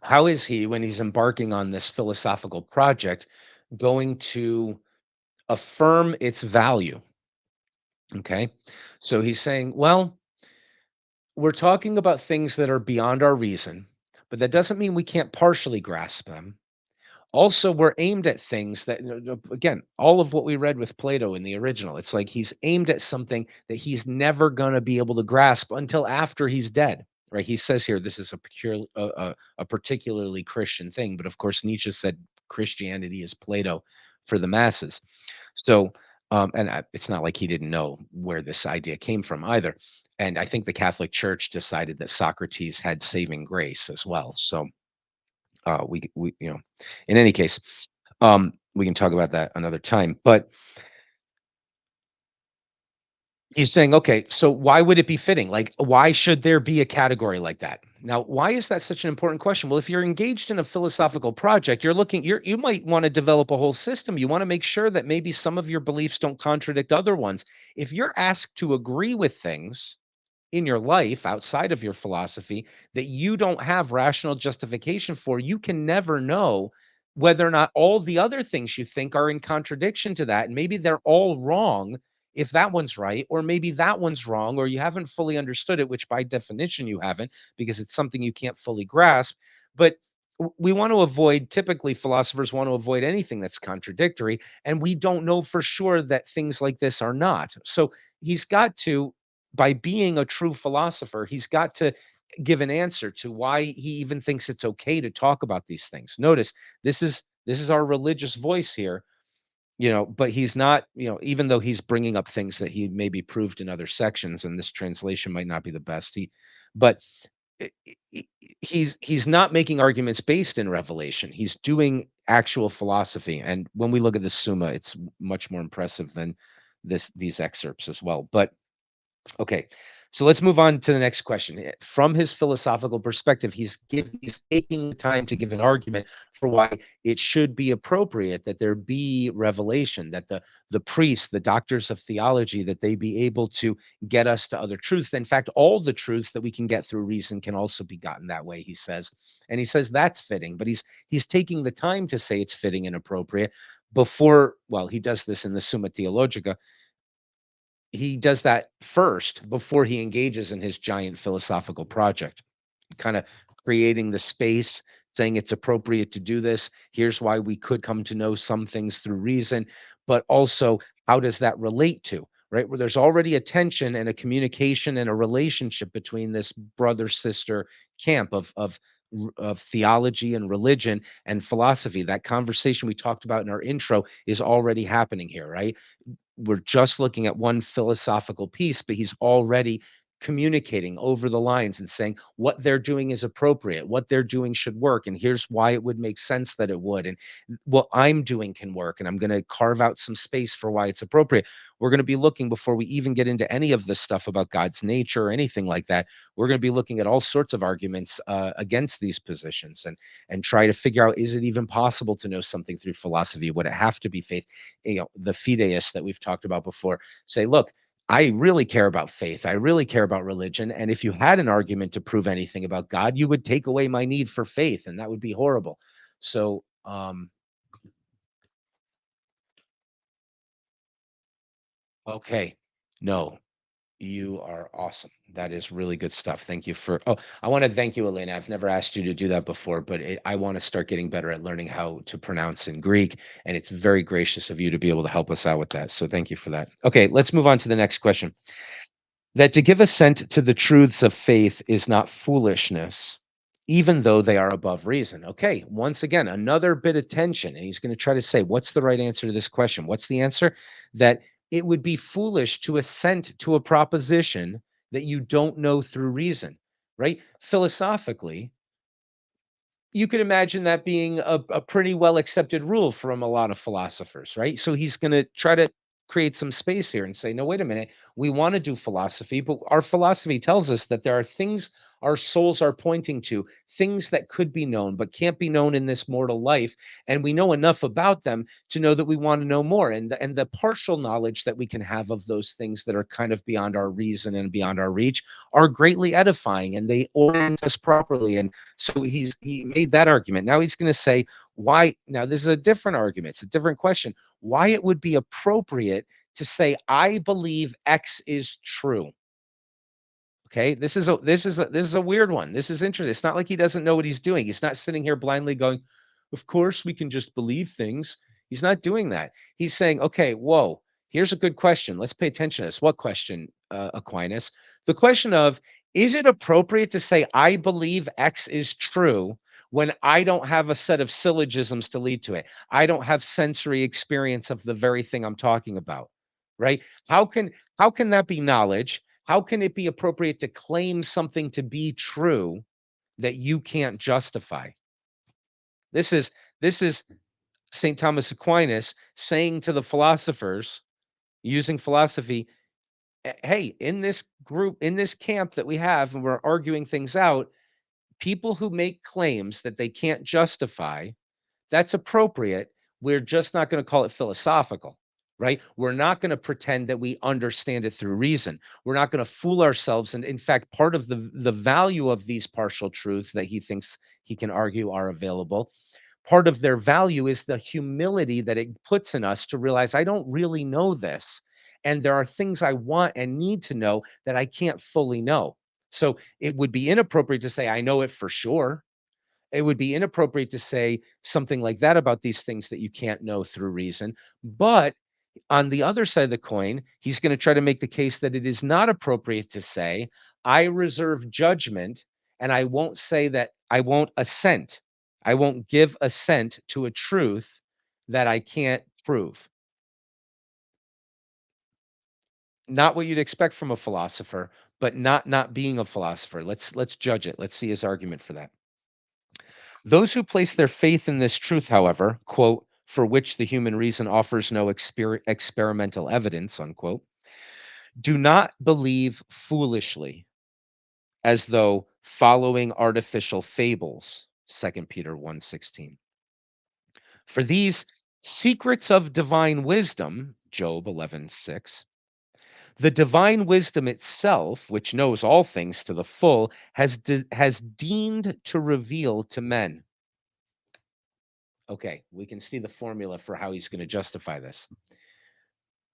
how is he, when he's embarking on this philosophical project, going to affirm its value? Okay. So he's saying, well, we're talking about things that are beyond our reason, but that doesn't mean we can't partially grasp them. also were aimed at things that, again, all of what we read with Plato in the original, it's like he's aimed at something that he's never going to be able to grasp until after he's dead. Right? He says here this is a particularly Christian thing, but of course Nietzsche said Christianity is Plato for the masses. So, it's not like he didn't know where this idea came from either. And I think the Catholic Church decided that Socrates had saving grace as well. So, we in any case, we can talk about that another time. But he's saying, okay, so why would it be fitting? Like, why should there be a category like that? Now, why is that such an important question? Well, if you're engaged in a philosophical project, you might want to develop a whole system. You want to make sure that maybe some of your beliefs don't contradict other ones. If you're asked to agree with things in your life outside of your philosophy that you don't have rational justification for, you can never know whether or not all the other things you think are in contradiction to that. And maybe they're all wrong if that one's right, or maybe that one's wrong, or you haven't fully understood it, which by definition you haven't, because it's something you can't fully grasp. But we want to avoid, typically, philosophers want to avoid anything that's contradictory. And we don't know for sure that things like this are not. So he's got to, by being a true philosopher, he's got to give an answer to why he even thinks it's okay to talk about these things. Notice this is our religious voice here, but he's not, even though he's bringing up things that he maybe proved in other sections, and this translation might not be the best. But i- i- he's not making arguments based in revelation. He's doing actual philosophy, and when we look at the Summa, it's much more impressive than these excerpts as well. But okay. So let's move on to the next question. From his philosophical perspective, he's taking the time to give an argument for why it should be appropriate that there be revelation, that the priests, the doctors of theology, that they be able to get us to other truths. In fact, all the truths that we can get through reason can also be gotten that way, he says. And he says that's fitting, but he's taking the time to say it's fitting and appropriate before, well, he does this in the Summa Theologica. He does that first before he engages in his giant philosophical project, kind of creating the space, saying it's appropriate to do this. Here's why we could come to know some things through reason, but also how does that relate to, right? Where there's already a tension and a communication and a relationship between this brother sister camp of theology and religion and philosophy. That conversation we talked about in our intro is already happening here, right? We're just looking at one philosophical piece, but he's already communicating over the lines and saying what they're doing is appropriate, what they're doing should work, and here's why it would make sense that it would, and what I'm doing can work, and I'm going to carve out some space for why it's appropriate. We're going to be looking, before we even get into any of this stuff about God's nature or anything like that, we're going to be looking at all sorts of arguments against these positions, and try to figure out, is it even possible to know something through philosophy? Would it have to be faith? The fideists that we've talked about before say, look, I really care about faith. I really care about religion. And if you had an argument to prove anything about God, you would take away my need for faith, and that would be horrible. So, okay. No, you are awesome. That is really good stuff. Thank you for. Oh, I want to thank you, Elena. I've never asked you to do that before, but I want to start getting better at learning how to pronounce in Greek. And it's very gracious of you to be able to help us out with that. So thank you for that. Okay, let's move on to the next question. That to give assent to the truths of faith is not foolishness, even though they are above reason. Okay, once again, another bit of tension. And he's going to try to say, what's the right answer to this question? What's the answer? That it would be foolish to assent to a proposition that you don't know through reason, right? Philosophically, you could imagine that being a pretty well accepted rule from a lot of philosophers, right? So he's going to try to create some space here and say, no, wait a minute. We want to do philosophy, but our philosophy tells us that there are things our souls are pointing to, things that could be known, but can't be known in this mortal life. And we know enough about them to know that we want to know more. And the partial knowledge that we can have of those things that are kind of beyond our reason and beyond our reach are greatly edifying, and they orient us properly. And so he made that argument. Now he's going to say why. Now this is a different argument. It's a different question. Why it would be appropriate to say I believe X is true. Okay, this is a weird one. This is interesting. It's not like he doesn't know what he's doing. He's not sitting here blindly going, Of course, we can just believe things. He's not doing that. He's saying, okay, whoa, here's a good question. Let's pay attention to this. What question, Aquinas? The question of, is it appropriate to say, I believe X is true when I don't have a set of syllogisms to lead to it? I don't have sensory experience of the very thing I'm talking about, right? How can how can that be knowledge? How can it be appropriate to claim something to be true that you can't justify? This is this is St. Thomas Aquinas saying to the philosophers using philosophy, Hey, in this group, in this camp that we have, and we're arguing things out, people who make claims that they can't justify, that's appropriate. We're just not going to call it philosophical, right? We're not going to pretend that we understand it through reason. We're not going to fool ourselves. And in fact, part of the value of these partial truths that he thinks he can argue are available, part of their value is the humility that it puts in us to realize I don't really know this. And there are things I want and need to know that I can't fully know. So it would be inappropriate to say, I know it for sure. It would be inappropriate to say something like that about these things that you can't know through reason. But on the other side of the coin, he's going to try to make the case that it is not appropriate to say, I reserve judgment and I won't say that I won't assent. I won't give assent to a truth that I can't prove. Not what you'd expect from a philosopher, but not being a philosopher. Let's judge it. Let's see his argument for that. Those who place their faith in this truth, however, quote, for which the human reason offers no experimental evidence, unquote, do not believe foolishly as though following artificial fables, Second Peter 1:16. For these secrets of divine wisdom, Job 11:6, the divine wisdom itself, which knows all things to the full, has deemed to reveal to men. Okay, we can see the formula for how he's going to justify this.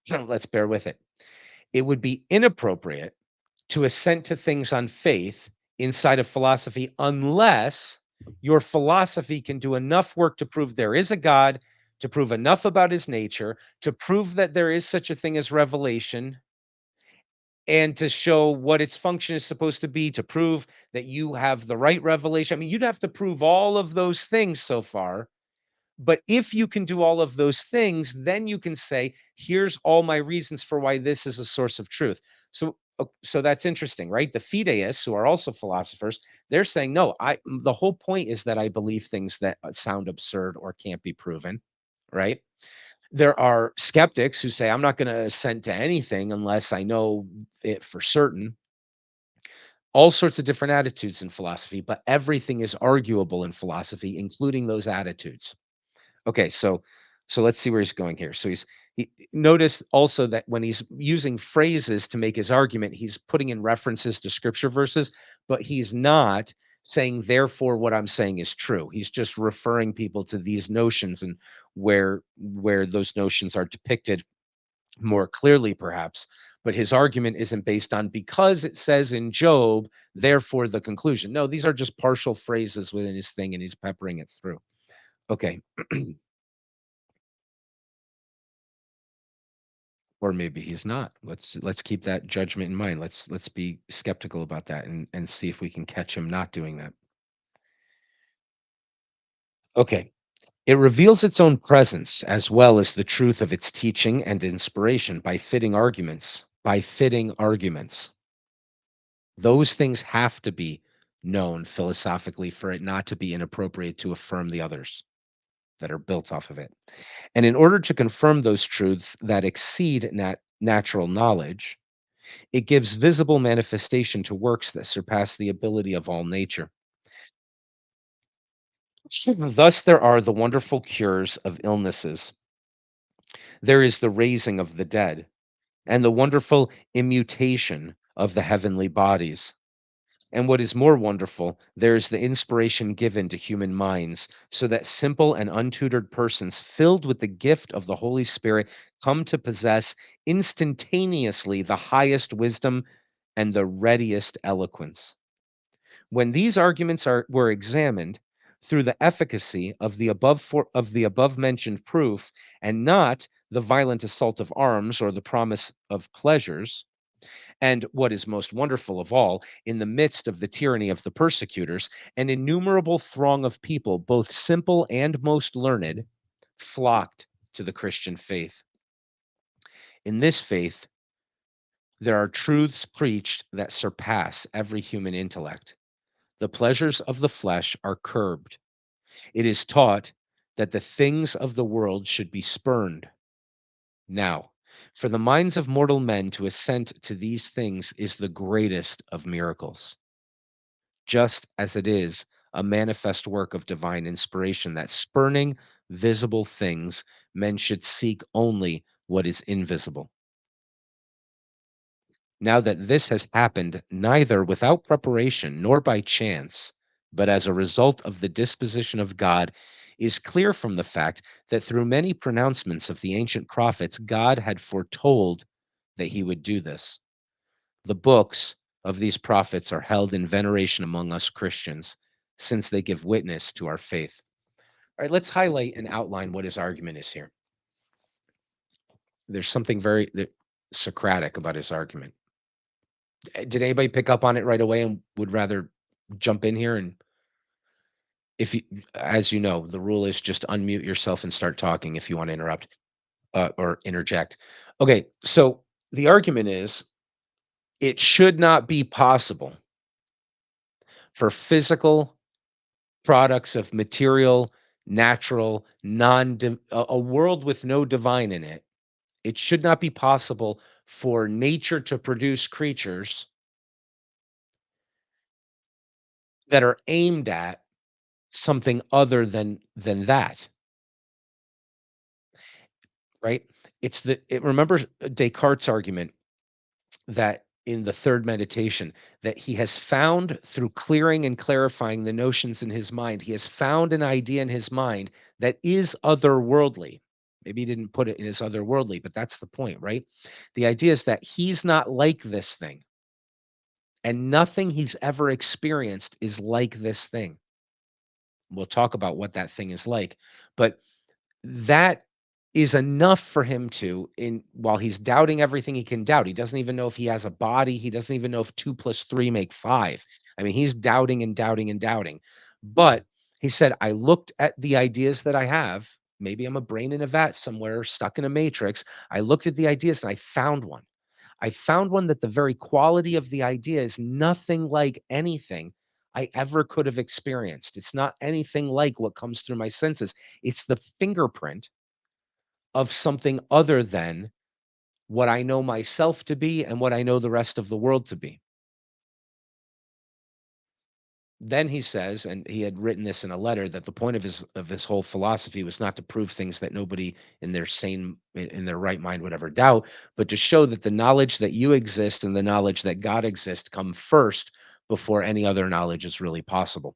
Let's bear with it. It would be inappropriate to assent to things on faith inside of philosophy unless your philosophy can do enough work to prove there is a God, to prove enough about his nature, to prove that there is such a thing as revelation, and to show what its function is supposed to be, to prove that you have the right revelation. I mean, you'd have to prove all of those things so far. But if you can do all of those things, then you can say, here's all my reasons for why this is a source of truth. So that's interesting, right? The fideists, who are also philosophers, they're saying, no, the whole point is that I believe things that sound absurd or can't be proven, right? There are skeptics who say, I'm not going to assent to anything unless I know it for certain. All sorts of different attitudes in philosophy, but everything is arguable in philosophy, including those attitudes. Okay, so let's see where he's going here. So he notice also that when he's using phrases to make his argument, he's putting in references to scripture verses, but he's not saying therefore what I'm saying is true. He's just referring people to these notions and where those notions are depicted more clearly perhaps, but his argument isn't based on because it says in Job, therefore the conclusion. No, these are just partial phrases within his thing and he's peppering it through. Okay. Or maybe he's not. Let's keep that judgment in mind. Let's be skeptical about that and see if we can catch him not doing that. Okay. It reveals its own presence as well as the truth of its teaching and inspiration by fitting arguments. By fitting arguments. Those things have to be known philosophically for it not to be inappropriate to affirm the others that are built off of it. And in order to confirm those truths that exceed natural knowledge, it gives visible manifestation to works that surpass the ability of all nature. Thus, there are the wonderful cures of illnesses. There is the raising of the dead and the wonderful immutation of the heavenly bodies. And what is more wonderful, there is the inspiration given to human minds, so that simple and untutored persons filled with the gift of the Holy Spirit come to possess instantaneously the highest wisdom and the readiest eloquence. When these arguments were examined, through the efficacy of the above mentioned proof, and not the violent assault of arms or the promise of pleasures. And what is most wonderful of all, in the midst of the tyranny of the persecutors, an innumerable throng of people, both simple and most learned, flocked to the Christian faith. In this faith, there are truths preached that surpass every human intellect. The pleasures of the flesh are curbed. It is taught that the things of the world should be spurned. Now, for the minds of mortal men to assent to these things is the greatest of miracles, just as it is a manifest work of divine inspiration that spurning visible things, men should seek only what is invisible. Now that this has happened neither without preparation nor by chance, but as a result of the disposition of God, is clear from the fact that through many pronouncements of the ancient prophets, God had foretold that he would do this. The books of these prophets are held in veneration among us Christians, since they give witness to our faith. All right, let's highlight and outline what his argument is here. There's something very Socratic about his argument. Did anybody pick up on it right away and would rather jump in here? And if you, as you know, the rule is just unmute yourself and start talking if you want to interrupt or interject. Okay, so the argument is it should not be possible for physical products of material, natural, non a world with no divine in it. It should not be possible for nature to produce creatures that are aimed at something other than that, right? It remembers Descartes' argument that in the third meditation that he has found through clearing and clarifying the notions in his mind, he has found an idea in his mind that is otherworldly. Maybe he didn't put it in his otherworldly, but that's the point, right? The idea is that he's not like this thing, and nothing he's ever experienced is like this thing. We'll talk about what that thing is like, but that is enough for him to in while he's doubting everything he can doubt. He doesn't even know if he has a body. He doesn't even know if 2 plus 3 make 5. I mean, he's doubting and doubting and doubting. But he said, "I looked at the ideas that I have. Maybe I'm a brain in a vat somewhere stuck in a matrix. I looked at the ideas and I found one. I found one that the very quality of the idea is nothing like anything I ever could have experienced. It's not anything like what comes through my senses. It's the fingerprint of something other than what I know myself to be and what I know the rest of the world to be." Then he says, and he had written this in a letter, that the point of his whole philosophy was not to prove things that nobody in their in their right mind would ever doubt, but to show that the knowledge that you exist and the knowledge that God exists come first before any other knowledge is really possible.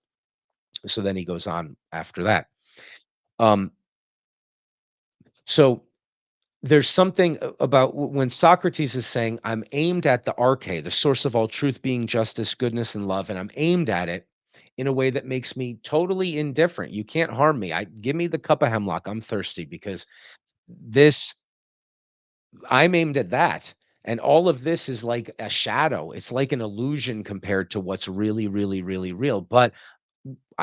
So then he goes on after that. Um, so there's something about when Socrates is saying, "I'm aimed at the arche, the source of all truth being justice, goodness, and love, and I'm aimed at it in a way that makes me totally indifferent. You can't harm me. I give me the cup of hemlock. I'm thirsty because this I'm aimed at that. And all of this is like a shadow. It's like an illusion compared to what's really, really, really real. But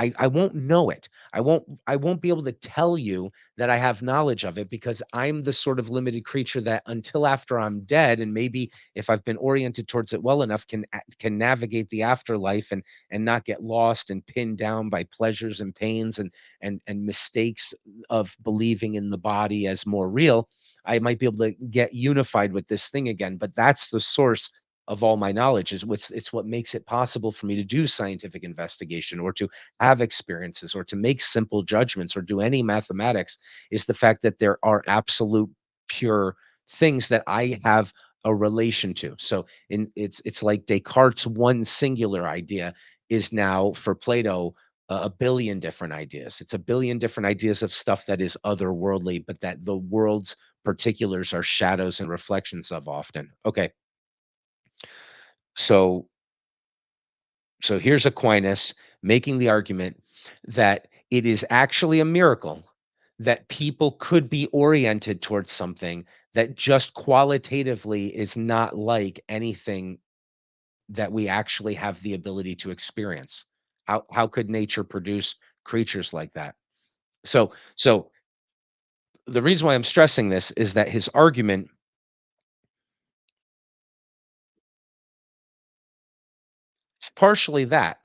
I won't know it. I won't be able to tell you that I have knowledge of it because I'm the sort of limited creature that until after I'm dead, and maybe if I've been oriented towards it well enough, can navigate the afterlife and not get lost and pinned down by pleasures and pains and mistakes of believing in the body as more real. I might be able to get unified with this thing again, but that's the source of all my knowledge. Is what's It's what makes it possible for me to do scientific investigation or to have experiences or to make simple judgments or do any mathematics, is the fact that there are absolute pure things that I have a relation to. So it's like Descartes' one singular idea is now for Plato a billion different ideas. It's a billion different ideas of stuff that is otherworldly, but that the world's particulars are shadows and reflections of often. Okay, so here's Aquinas making the argument that It is actually a miracle that people could be oriented towards something that just qualitatively is not like anything that we actually have the ability to experience. How could nature produce creatures like that? So the reason why I'm stressing this is that his argument is partially that.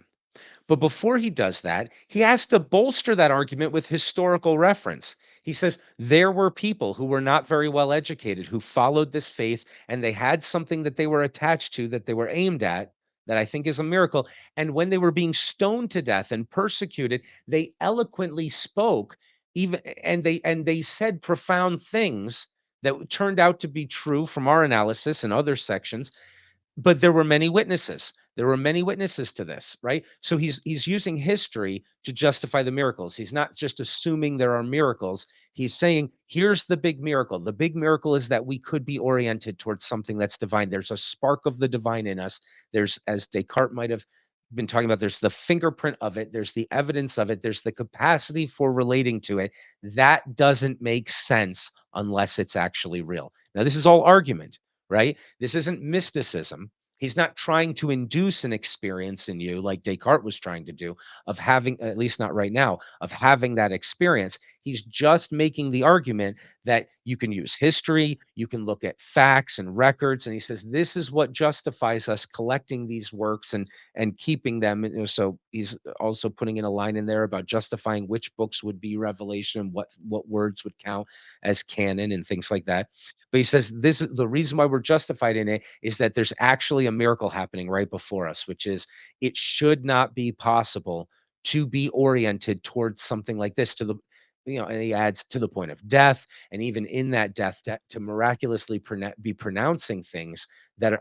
But before he does that, he has to bolster that argument with historical reference. He says there were people who were not very well educated who followed this faith and they had something that they were attached to that they were aimed at that I think is a miracle. And when they were being stoned to death and persecuted, they eloquently spoke even and they said profound things that turned out to be true from our analysis and other sections, but there were many witnesses. There were many witnesses to this, right? So he's using history to justify the miracles. He's not just assuming there are miracles. He's saying, here's the big miracle. The big miracle is that we could be oriented towards something that's divine. There's a spark of the divine in us. There's, as Descartes might have been talking about, there's the fingerprint of it, there's the evidence of it, there's the capacity for relating to it. That doesn't make sense unless it's actually real. Now, this is all argument, right? This isn't mysticism. He's not trying to induce an experience in you like Descartes was trying to do, of having, at least not right now, of having that experience. He's just making the argument that you can use history, you can look at facts and records, and he says this is what justifies us collecting these works and keeping them. So he's also putting in a line in there about justifying which books would be revelation, what words would count as canon and things like that. But he says this is the reason why we're justified in it is that there's actually a miracle happening right before us, which is it should not be possible to be oriented towards something like this to the and he adds to the point of death, and even in that death to miraculously be pronouncing things that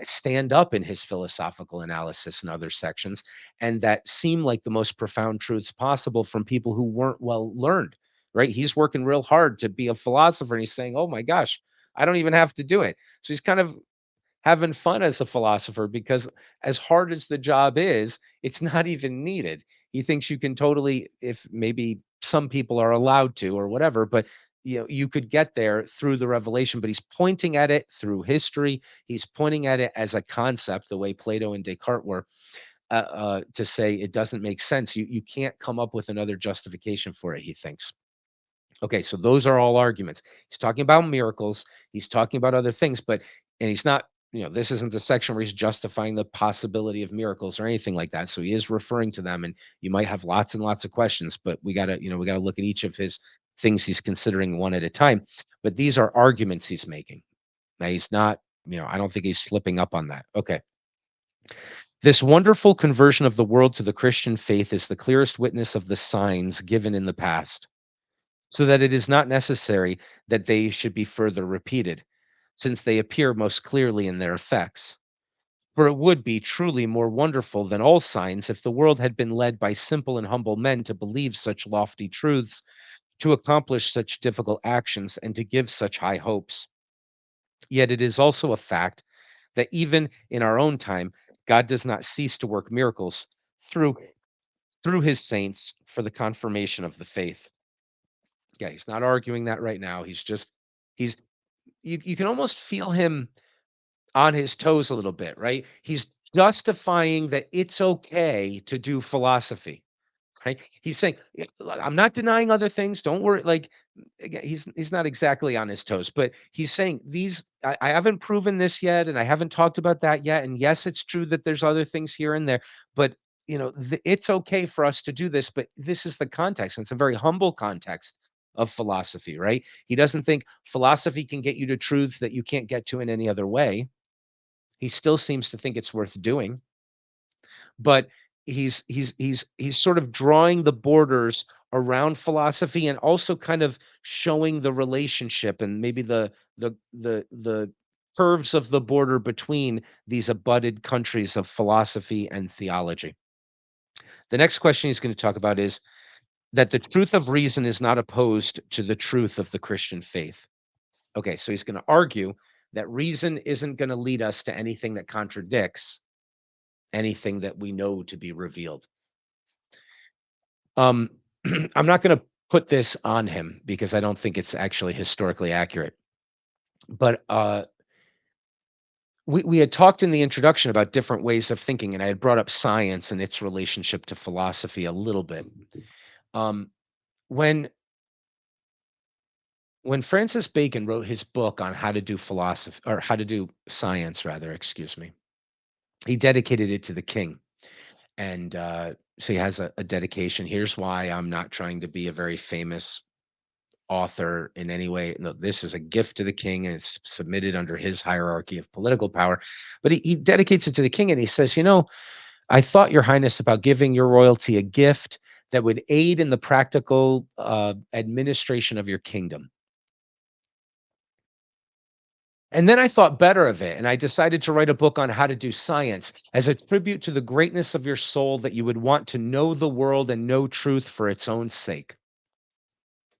stand up in his philosophical analysis and other sections, and that seem like the most profound truths possible from people who weren't well learned, right? He's working real hard to be a philosopher and he's saying, "Oh my gosh, I don't even have to do it." So he's kind of having fun as a philosopher because as hard as the job is, it's not even needed. He thinks you can totally, if maybe some people are allowed to or whatever, but you could get there through the revelation, but he's pointing at it through history. He's pointing at it as a concept, the way Plato and Descartes were, to say it doesn't make sense. You can't come up with another justification for it, he thinks. Okay, so those are all arguments. He's talking about miracles, he's talking about other things, but and he's not, this isn't the section where he's justifying the possibility of miracles or anything like that. So he is referring to them, and you might have lots and lots of questions, but we gotta look at each of his things he's considering one at a time. But these are arguments he's making. Now he's not, I don't think he's slipping up on that. Okay. This wonderful conversion of the world to the Christian faith is the clearest witness of the signs given in the past, so that it is not necessary that they should be further repeated, since they appear most clearly in their effects. For it would be truly more wonderful than all signs if the world had been led by simple and humble men to believe such lofty truths, to accomplish such difficult actions, and to give such high hopes. Yet it is also a fact that even in our own time, God does not cease to work miracles through through his saints for the confirmation of the faith. Yeah, he's not arguing that right now. He's you can almost feel him on his toes a little bit, right? He's justifying that it's okay to do philosophy, right? He's saying, Look, I'm not denying other things. Don't worry." Like again, he's not exactly on his toes, but he's saying these. I haven't proven this yet, and I haven't talked about that yet. And yes, it's true that there's other things here and there, but it's okay for us to do this. But this is the context, and it's a very humble context of philosophy, right? He doesn't think philosophy can get you to truths that you can't get to in any other way. He still seems to think it's worth doing, but he's sort of drawing the borders around philosophy and also kind of showing the relationship and maybe the curves of the border between these abutted countries of philosophy and theology. The next question he's going to talk about is that the truth of reason is not opposed to the truth of the Christian faith. Okay, so he's going to argue that reason isn't going to lead us to anything that contradicts anything that we know to be revealed. Um, I'm not going to put this on him because I don't think it's actually historically accurate. But we had talked in the introduction about different ways of thinking, and I had brought up science and its relationship to philosophy a little bit. Um, when when Francis Bacon wrote his book on how to do philosophy or how to do science, rather, excuse me, he dedicated it to the king. And so he has a dedication. Here's why I'm not trying to be a very famous author in any way. No, this is a gift to the king and it's submitted under his hierarchy of political power. But he dedicates it to the king and he says, I thought, Your Highness, about giving your royalty a gift that would aid in the practical administration of your kingdom. And then I thought better of it, and I decided to write a book on how to do science as a tribute to the greatness of your soul that you would want to know the world and know truth for its own sake.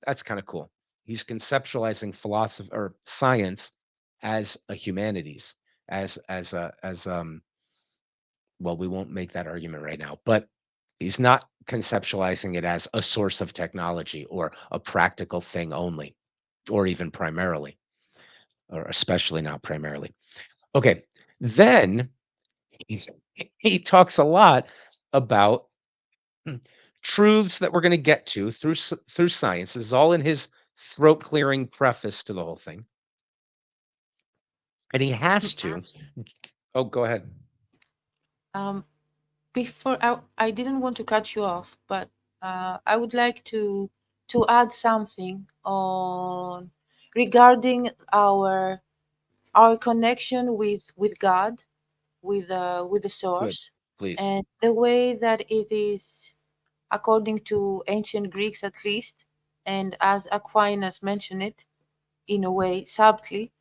That's kind of cool. He's conceptualizing philosophy or science as a humanities, as well, we won't make that argument right now, but he's not conceptualizing it as a source of technology or a practical thing only, or even primarily, or especially not primarily. Okay. Then he he talks a lot about truths that we're going to get to through science. This is all in his throat clearing preface to the whole thing. And he has to. Oh, go ahead. Um, before I didn't want to cut you off, but I would like to add something on regarding our connection with God, with the Good. source, Please. and the way that it is according to ancient Greeks at least, and as Aquinas mentioned it in a way subtly,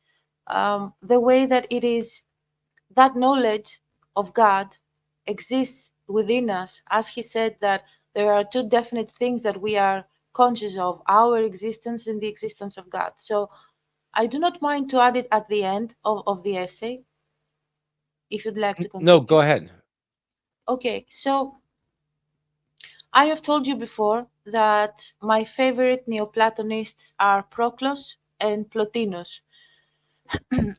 the way that it is that knowledge of God exists within us, as he said that there are two definite things that we are conscious of, our existence and the existence of God. So I do not mind to add it at the end of the essay, if you'd like to No, go continue. ahead. Okay, so I have told you before that my favorite Neoplatonists are Proclus and Plotinus,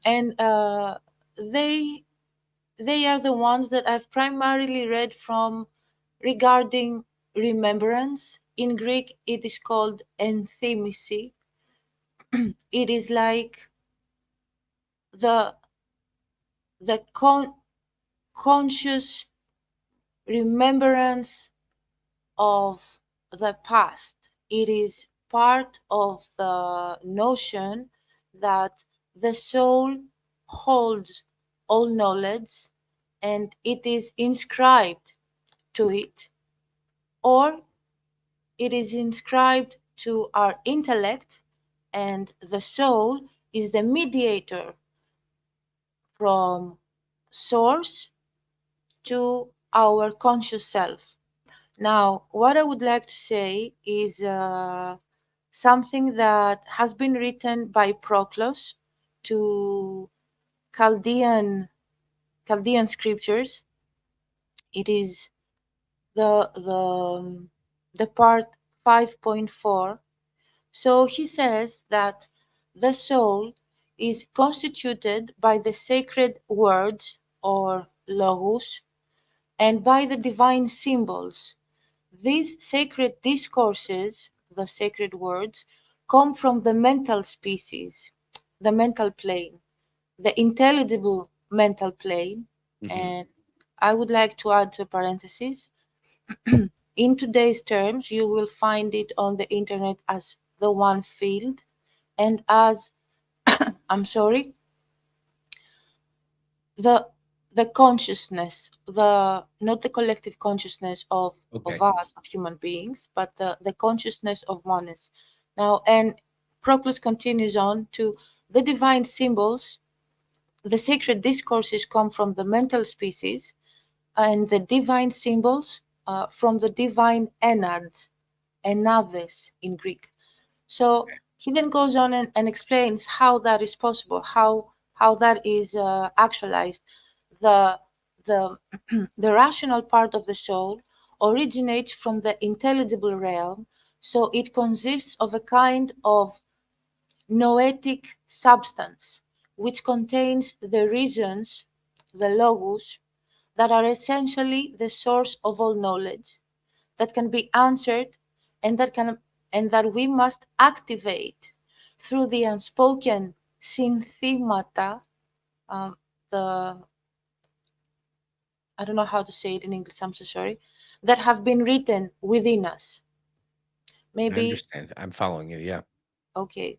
and they they are the ones that I've primarily read from regarding remembrance. In Greek, it is called enthymisi. It is like the the conscious remembrance of the past. It is part of the notion that the soul holds all knowledge and it is inscribed to it, or it is inscribed to our intellect, and the soul is the mediator from source to our conscious self. Now, what I would like to say is something that has been written by Proclus to Chaldean Chaldean scriptures. It is the part 5.4. So he says that the soul is constituted by the sacred words or logos and by the divine symbols. These sacred discourses, the sacred words, come from the mental species, the mental plane, the intelligible mental plane. Hmm. And I would like to add a parenthesis. In today's terms, you will find it on the internet as the one field and as, I'm sorry, the the consciousness, the not the collective consciousness of Okay. us, of human beings, but the consciousness of oneness. Now, and Proclus continues on to the divine symbols. The sacred discourses come from the mental species, and the divine symbols from the divine enads, enades in Greek. So he then goes on and explains how that is possible, how that is actualized. The the the rational part of the soul originates from the intelligible realm, so it consists of a kind of noetic substance, which contains the reasons, the logos, that are essentially the source of all knowledge, that can be answered and that we must activate through the unspoken synthemata, um, the I don't know how to say it in English, I'm so sorry, that have been written within us. I Maybe, understand. I'm following you. Yeah. okay,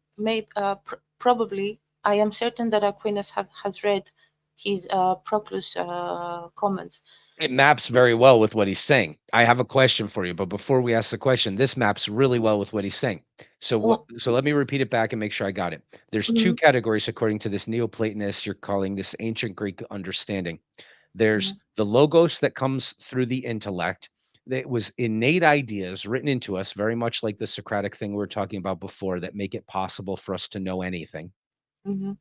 probably, I am certain that Aquinas has read his Proclus comments. It maps very well with what he's saying. I have a question for you, but before we ask the question, this maps really well with what he's saying. Well, So let me repeat it back and make sure I got it. There's two mhm, categories according to this Neoplatonist you're calling this ancient Greek understanding. There's mhm, the logos that comes through the intellect. That was innate ideas written into us, very much like the Socratic thing we were talking about before, that make it possible for us to know anything. mhm,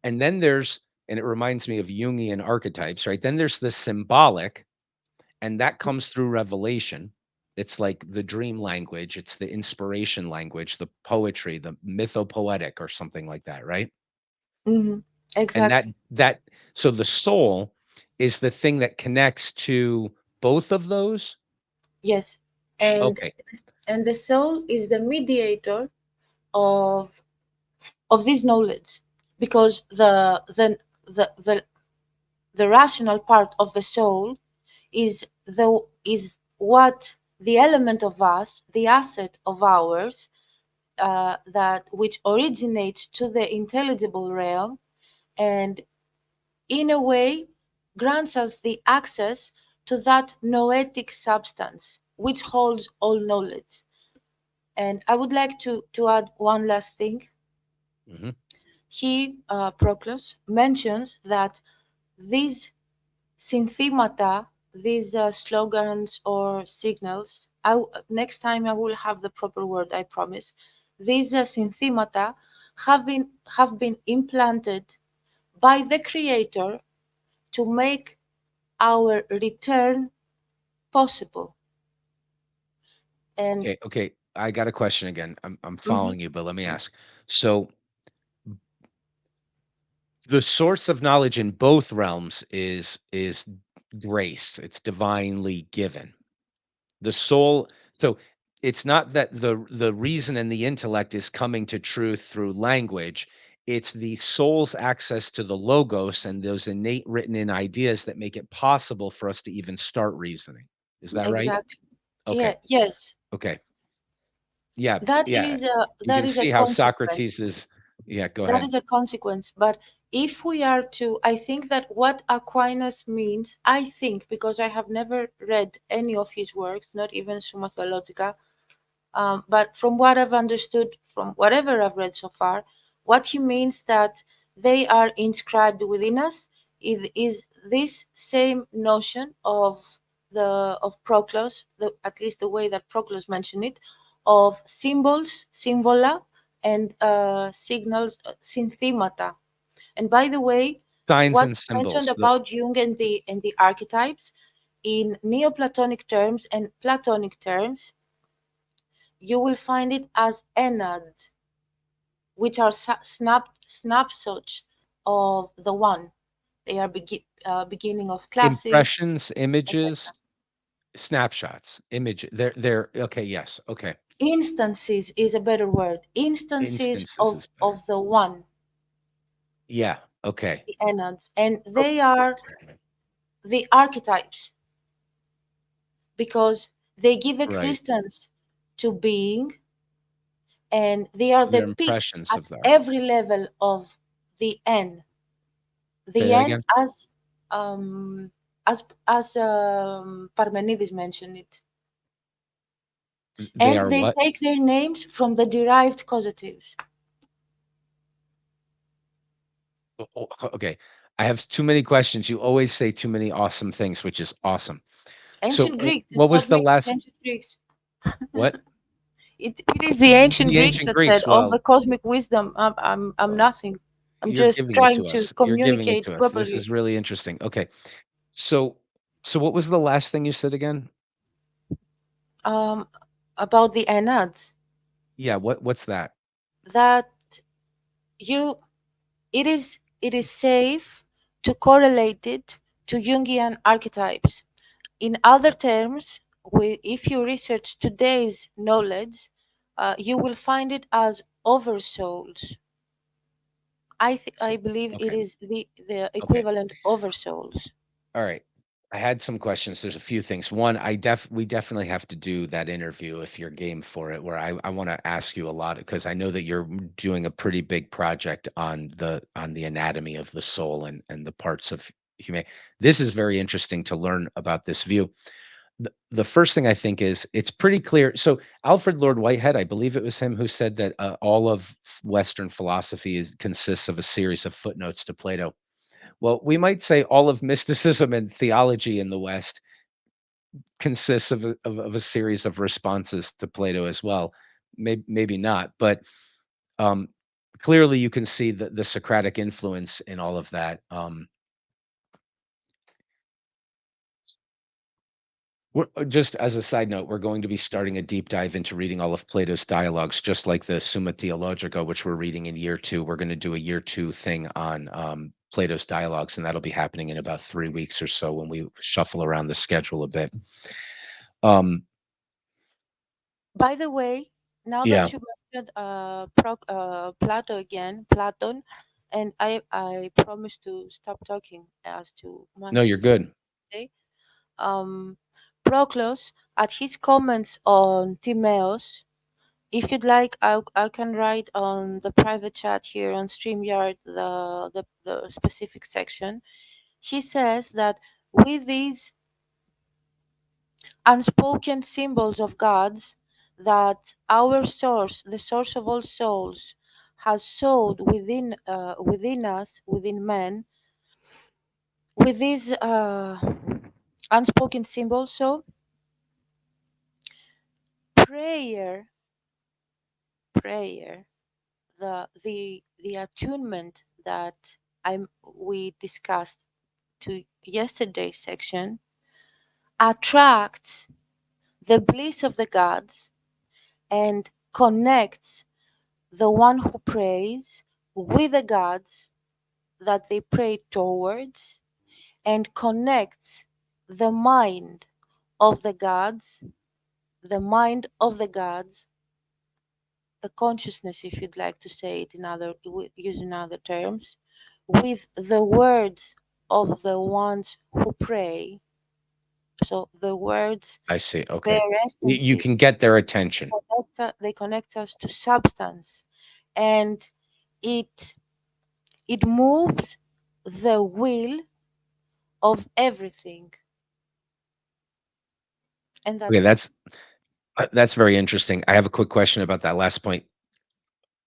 And then there's, and it reminds me of Jungian archetypes, right? Then there's the symbolic, and that comes through revelation. It's like the dream language, it's the inspiration language, the poetry, the mythopoetic or something like that, right? mhm, And that exactly. that so the soul is the thing that connects to both of those. Yes, and Okay. the soul is the mediator of this knowledge, because the the the rational part of the soul is what the element of us, the asset of ours, that which originates to the intelligible realm, and in a way grants us the access to that noetic substance which holds all knowledge. And I would like to add one last thing. Mhm. He, Proclus, mentions that these synthemata, these slogans or signals, next time I will have the proper word, I promise. These synthemata have been implanted by the Creator to make our return possible. And Okay. I got a question again. I'm mhm, following you, but let me ask. So the source of knowledge in both realms is grace. It's divinely given. The soul, so it's not that the reason and the intellect is coming to truth through language. It's the soul's access to the logos and those innate written in ideas that make it possible for us to even start reasoning. Is that right? exactly, yeah, Okay. yes, Okay. Yeah. that Yeah. is a You that can is a see how consequence. Socrates is. Yeah, go That ahead. is a consequence. But if we are to, I think that what Aquinas means, I think, because I have never read any of his works, not even Summa Theologica, but from what I've understood, from whatever I've read so far, what he means that they are inscribed within us is this same notion of Proclus, at least the way that Proclus mentioned it, of symbols, symbola, and signals, synthemata. And by the way, Signs what and you mentioned symbols. about Jung and the archetypes, in Neoplatonic terms and Platonic terms, you will find it as enads, which are snapshots of the one. They are beginning of classes, Impressions, etc. images, snapshots, image. They're okay. Yes. Okay. Instances is a better word. Instances Instances of is better. the one, Yeah. Okay. the enads, and Oh, they are okay. the archetypes because they give Right. existence to being, and they are the They're peaks impressions at of the art. every level of the N. Say The that N, again? um, as Parmenides mentioned it, They and are they what? take their names from the derived causatives. Okay. I have too many questions. You always say too many awesome things, which is awesome. So, Ancient Greeks, what it's was what the makes it last ancient Greeks. what? It is the ancient The Greeks ancient that said, Greeks. "Of the Well, cosmic wisdom, I'm oh, nothing. I'm you're just giving it trying to to us. You're giving it communicate to us. This properly." is really interesting. Okay. So, so what was the last thing you said again? um, about the enads, Yeah, what's that? that you it is safe to correlate it to Jungian archetypes. In other terms, if you research today's knowledge, you will find it as oversouls. So, I believe it okay. is the Okay. equivalent oversouls. All right. I had some questions. There's a few things. One, we definitely have to do that interview if you're game for it, where I want to ask you a lot because I know that you're doing a pretty big project on the anatomy of the soul and the parts of humanity. This is very interesting to learn about this view. The first thing I think is it's pretty clear. So Alfred Lord Whitehead, I believe it was him who said that all of Western philosophy consists of a series of footnotes to Plato. Well, we might say all of mysticism and theology in the West consists of a series of responses to Plato as well. Maybe not, but um, clearly you can see the Socratic influence in all of that. Just as a side note, we're going to be starting a deep dive into reading all of Plato's dialogues, just like the Summa Theologica, which we're reading in year two. We're going to do a year two thing on Plato's dialogues, and that'll be happening in about 3 weeks or so when we shuffle around the schedule a bit. Um, By the way, now yeah, that you mentioned Plato again, Platon, and I promise to stop talking as too no, you're much for good. say. Um, Proclus, at his comments on Timaeus, if you'd like, I can write on the private chat here on StreamYard the specific section. He says that with these unspoken symbols of gods that our source, the source of all souls, has sowed within us, within men, with these unspoken symbols. So prayer, prayer, the attunement that we discussed to yesterday's section attracts the bliss of the gods and connects the one who prays with the gods that they pray towards and connects the mind of the gods, the mind of the gods, the consciousness, if you'd like to say it in using other terms, with the words of the ones who pray. So the words I see. Okay, bear you essence, can get their attention. they connect us to substance, and it it moves the will of everything, and Okay, that's it. that's very interesting. I have a quick question about that last point.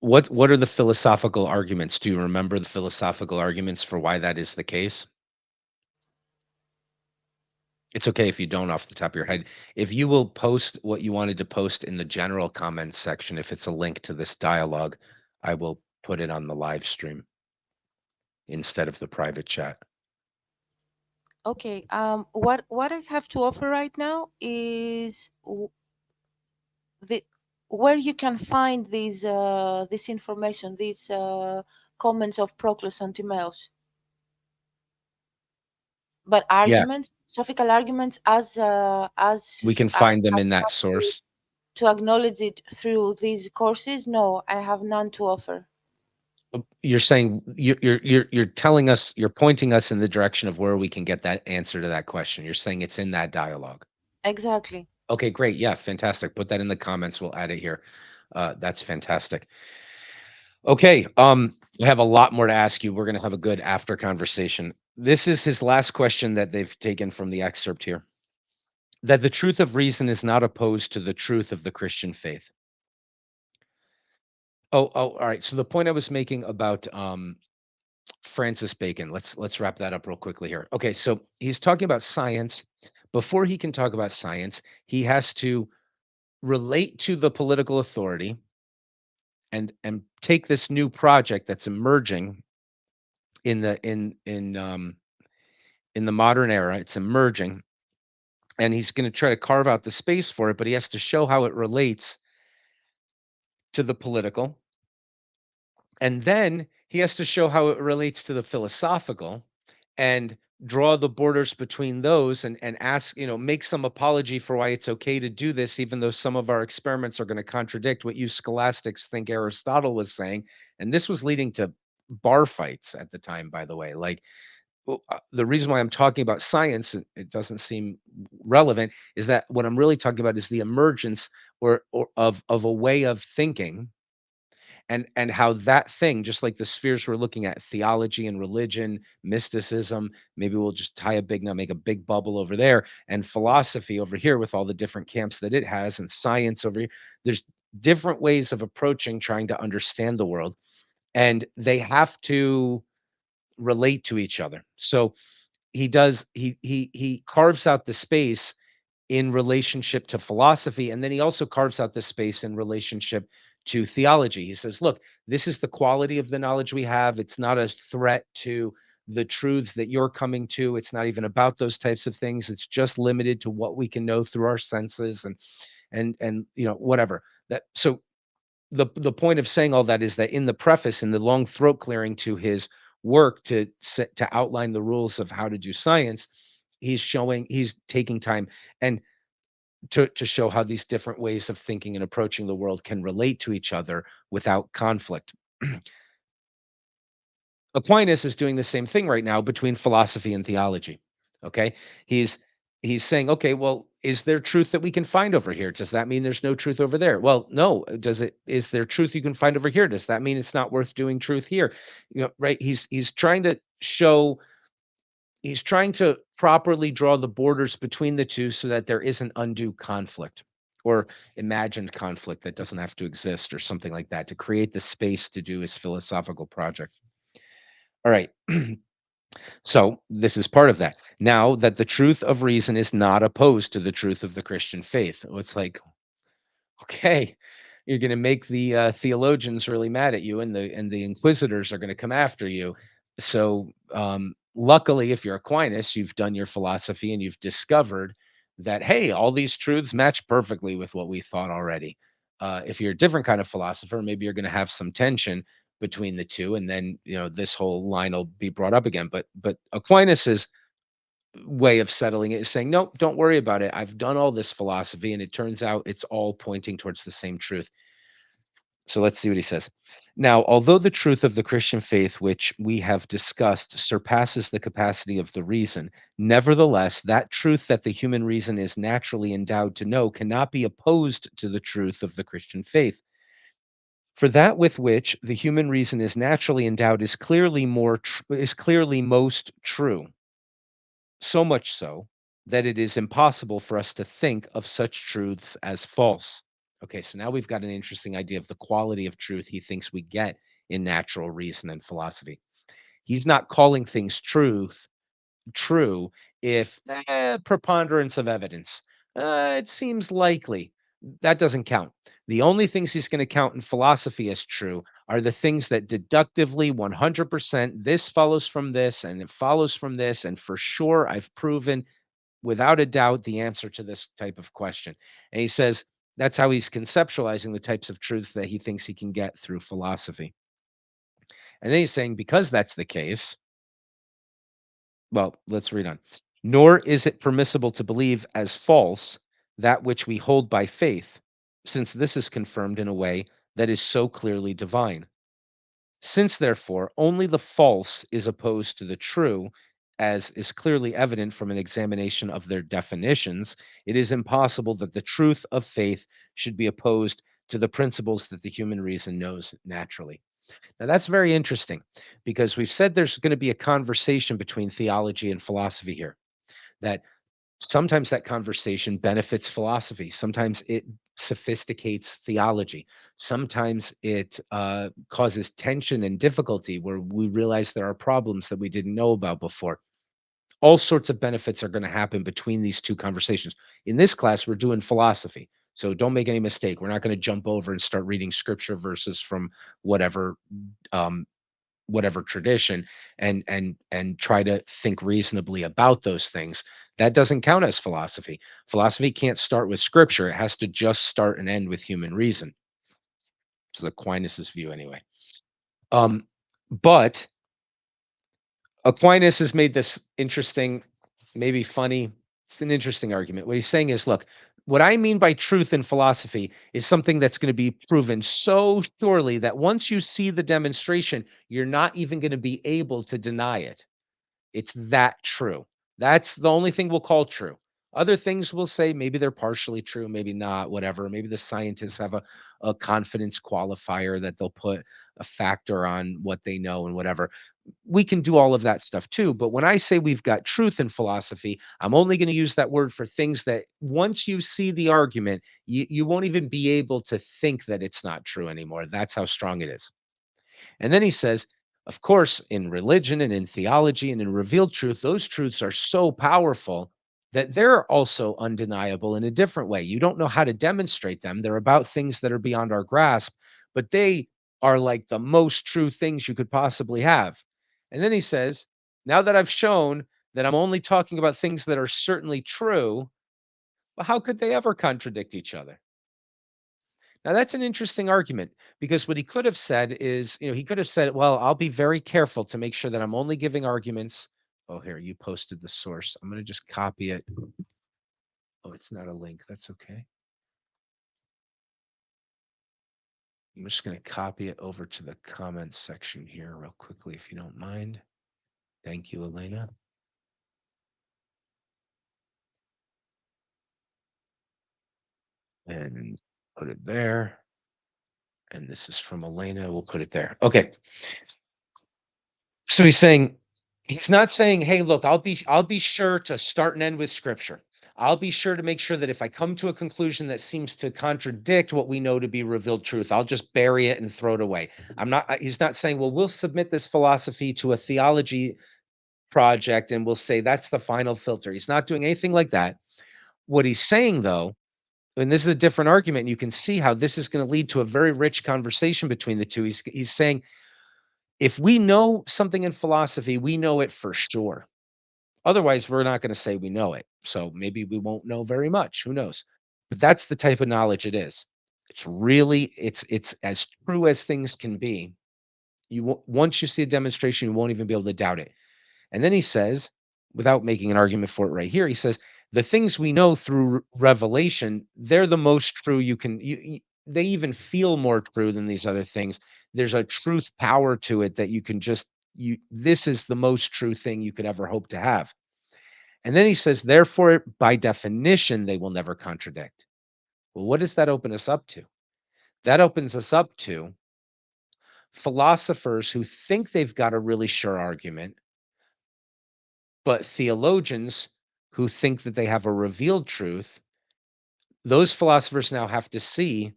What are the philosophical arguments? Do you remember the philosophical arguments for why that is the case? It's okay if you don't off the top of your head. If you will post what you wanted to post in the general comments section, if it's a link to this dialogue, I will put it on the live stream instead of the private chat. Okay. What I have to offer right now is the where you can find this information, these comments of Proclus and Timaeus, but Yeah, arguments, philosophical arguments, we can as find them I in that have source. to acknowledge it through these courses. No, I have none to offer. You're saying you're telling us you're pointing us in the direction of where we can get that answer to that question. You're saying it's in that dialogue. Exactly. Okay, great. Yeah, fantastic. Put that in the comments. We'll add it here. That's fantastic. Okay, I have a lot more to ask you. We're going to have a good after conversation. This is his last question that they've taken from the excerpt here. That the truth of reason is not opposed to the truth of the Christian faith. All right. So the point I was making about Francis Bacon. Let's wrap that up real quickly here. Okay, so he's talking about science. Before he can talk about science, he has to relate to the political authority and take this new project that's emerging in the in the modern era. It's emerging, and he's going to try to carve out the space for it, but he has to show how it relates to the political, and then he has to show how it relates to the philosophical and draw the borders between those, and ask, make some apology for why it's okay to do this, even though some of our experiments are going to contradict what you scholastics think Aristotle was saying. And this was leading to bar fights at the time, by the way. Like, well, the reason why I'm talking about science, it doesn't seem relevant, is that what I'm really talking about is the emergence or of a way of thinking, and how that thing, just like the spheres we're looking at, theology and religion, mysticism, maybe we'll just tie a big now, make a big bubble over there, and philosophy over here with all the different camps that it has, and science over here. There's different ways of approaching trying to understand the world, and they have to relate to each other. So he carves out the space in relationship to philosophy, and then he also carves out the space in relationship to theology. He says, look, this is the quality of the knowledge we have. It's not a threat to the truths that you're coming to. It's not even about those types of things. It's just limited to what we can know through our senses, and whatever. That so the point of saying all that is that in the preface, in the long throat clearing to his work to outline the rules of how to do science, he's taking time and to show how these different ways of thinking and approaching the world can relate to each other without conflict. Aquinas is doing the same thing right now between philosophy and theology. Okay. He's he's saying, okay, well, is there truth that we can find over here? Does that mean there's no truth over there? Well, no. Is there truth you can find over here? Does that mean it's not worth doing truth here? Right? He's trying to properly draw the borders between the two so that there isn't undue conflict or imagined conflict that doesn't have to exist or something like that, to create the space to do his philosophical project. All right. So this is part of that. Now that the truth of reason is not opposed to the truth of the Christian faith. It's like, okay, you're going to make the theologians really mad at you, and the inquisitors are going to come after you. So luckily, if you're Aquinas, you've done your philosophy and you've discovered that, hey, all these truths match perfectly with what we thought already. If you're a different kind of philosopher, maybe you're going to have some tension between the two, and then this whole line will be brought up again. But Aquinas's way of settling it is saying, nope, don't worry about it. I've done all this philosophy, and it turns out it's all pointing towards the same truth. So let's see what he says. Now, although the truth of the Christian faith, which we have discussed, surpasses the capacity of the reason, nevertheless, that truth that the human reason is naturally endowed to know cannot be opposed to the truth of the Christian faith. For that with which the human reason is naturally endowed is clearly most true, so much so that it is impossible for us to think of such truths as false. Okay, so now we've got an interesting idea of the quality of truth he thinks we get in natural reason and philosophy. He's not calling things true if preponderance of evidence. It seems likely. That doesn't count. The only things he's going to count in philosophy as true are the things that deductively 100% this follows from this and it follows from this. And for sure, I've proven without a doubt the answer to this type of question. And he says that's how he's conceptualizing the types of truths that he thinks he can get through philosophy. And then he's saying because that's the case, well, let's read on. Nor is it permissible to believe as false that which we hold by faith, since this is confirmed in a way that is so clearly divine. Since, therefore, only the false is opposed to the true, as is clearly evident from an examination of their definitions, it is impossible that the truth of faith should be opposed to the principles that the human reason knows naturally. Now, that's very interesting because we've said there's going to be a conversation between theology and philosophy here, that sometimes that conversation benefits philosophy, sometimes it sophisticates theology, sometimes it causes tension and difficulty where we realize there are problems that we didn't know about before. All sorts of benefits are going to happen between these two conversations. In this class, we're doing philosophy. So don't make any mistake. We're not going to jump over and start reading scripture verses from whatever um, whatever tradition and try to think reasonably about those things. That doesn't count as philosophy. Philosophy can't start with scripture. It has to just start and end with human reason. To Aquinas's view anyway. Um, but Aquinas has made this interesting, maybe funny. It's an interesting argument. What he's saying is, look, what I mean by truth in philosophy is something that's going to be proven so surely that once you see the demonstration, you're not even going to be able to deny it. It's that true. That's the only thing we'll call true. Other things we'll say maybe they're partially true, maybe not, whatever. Maybe the scientists have a confidence qualifier that they'll put a factor on what they know and whatever. We can do all of that stuff too. But when I say we've got truth in philosophy, I'm only going to use that word for things that once you see the argument, you won't even be able to think that it's not true anymore. That's how strong it is. And then he says, of course, in religion and in theology and in revealed truth, those truths are so powerful that they're also undeniable in a different way. You don't know how to demonstrate them. They're about things that are beyond our grasp, but they are like the most true things you could possibly have. And then he says, now that I've shown that I'm only talking about things that are certainly true, well, how could they ever contradict each other? Now that's an interesting argument because what he could have said is, he could have said, well, I'll be very careful to make sure that I'm only giving arguments. Oh, here, you posted the source. I'm going to just copy it. Oh, it's not a link. That's okay. I'm just going to copy it over to the comments section here real quickly, if you don't mind. Thank you, Elena. And put it there. And this is from Elena. We'll put it there. Okay. So he's not saying, "Hey, look, I'll be sure to start and end with scripture. I'll be sure to make sure that if I come to a conclusion that seems to contradict what we know to be revealed truth, I'll just bury it and throw it away." He's not saying, "Well, we'll submit this philosophy to a theology project and we'll say that's the final filter." He's not doing anything like that. What he's saying though, and this is a different argument, and you can see how this is going to lead to a very rich conversation between the two. He's saying if we know something in philosophy, we know it for sure. Otherwise, we're not gonna say we know it. So maybe we won't know very much, who knows? But that's the type of knowledge it is. It's as true as things can be. Once you see a demonstration, you won't even be able to doubt it. And then he says, without making an argument for it right here, he says, "The things we know through revelation, they're the most true you can they even feel more true than these other things. There's a truth power to it that you can just you this is the most true thing you could ever hope to have." And then he says, "Therefore, by definition, they will never contradict." Well, what does that open us up to? That opens us up to philosophers who think they've got a really sure argument, but theologians who think that they have a revealed truth. Those philosophers now have to see,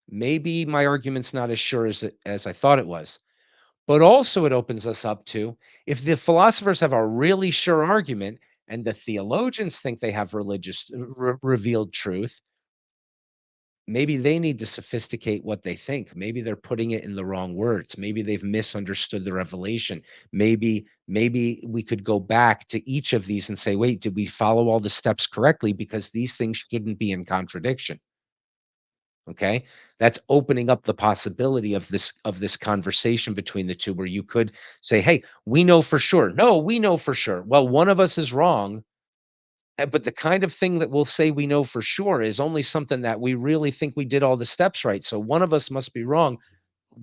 maybe my argument's not as sure as I thought it was. But also it opens us up to, if the philosophers have a really sure argument and the theologians think they have religious revealed truth, maybe they need to sophisticate what they think. Maybe they're putting it in the wrong words. Maybe they've misunderstood the revelation. Maybe we could go back to each of these and say, wait, did we follow all the steps correctly? Because these things shouldn't be in contradiction. Okay, that's opening up the possibility of this conversation between the two, where you could say, hey, we know for sure. No, we know for sure. Well, one of us is wrong. But the kind of thing that we'll say we know for sure is only something that we really think we did all the steps right. So one of us must be wrong.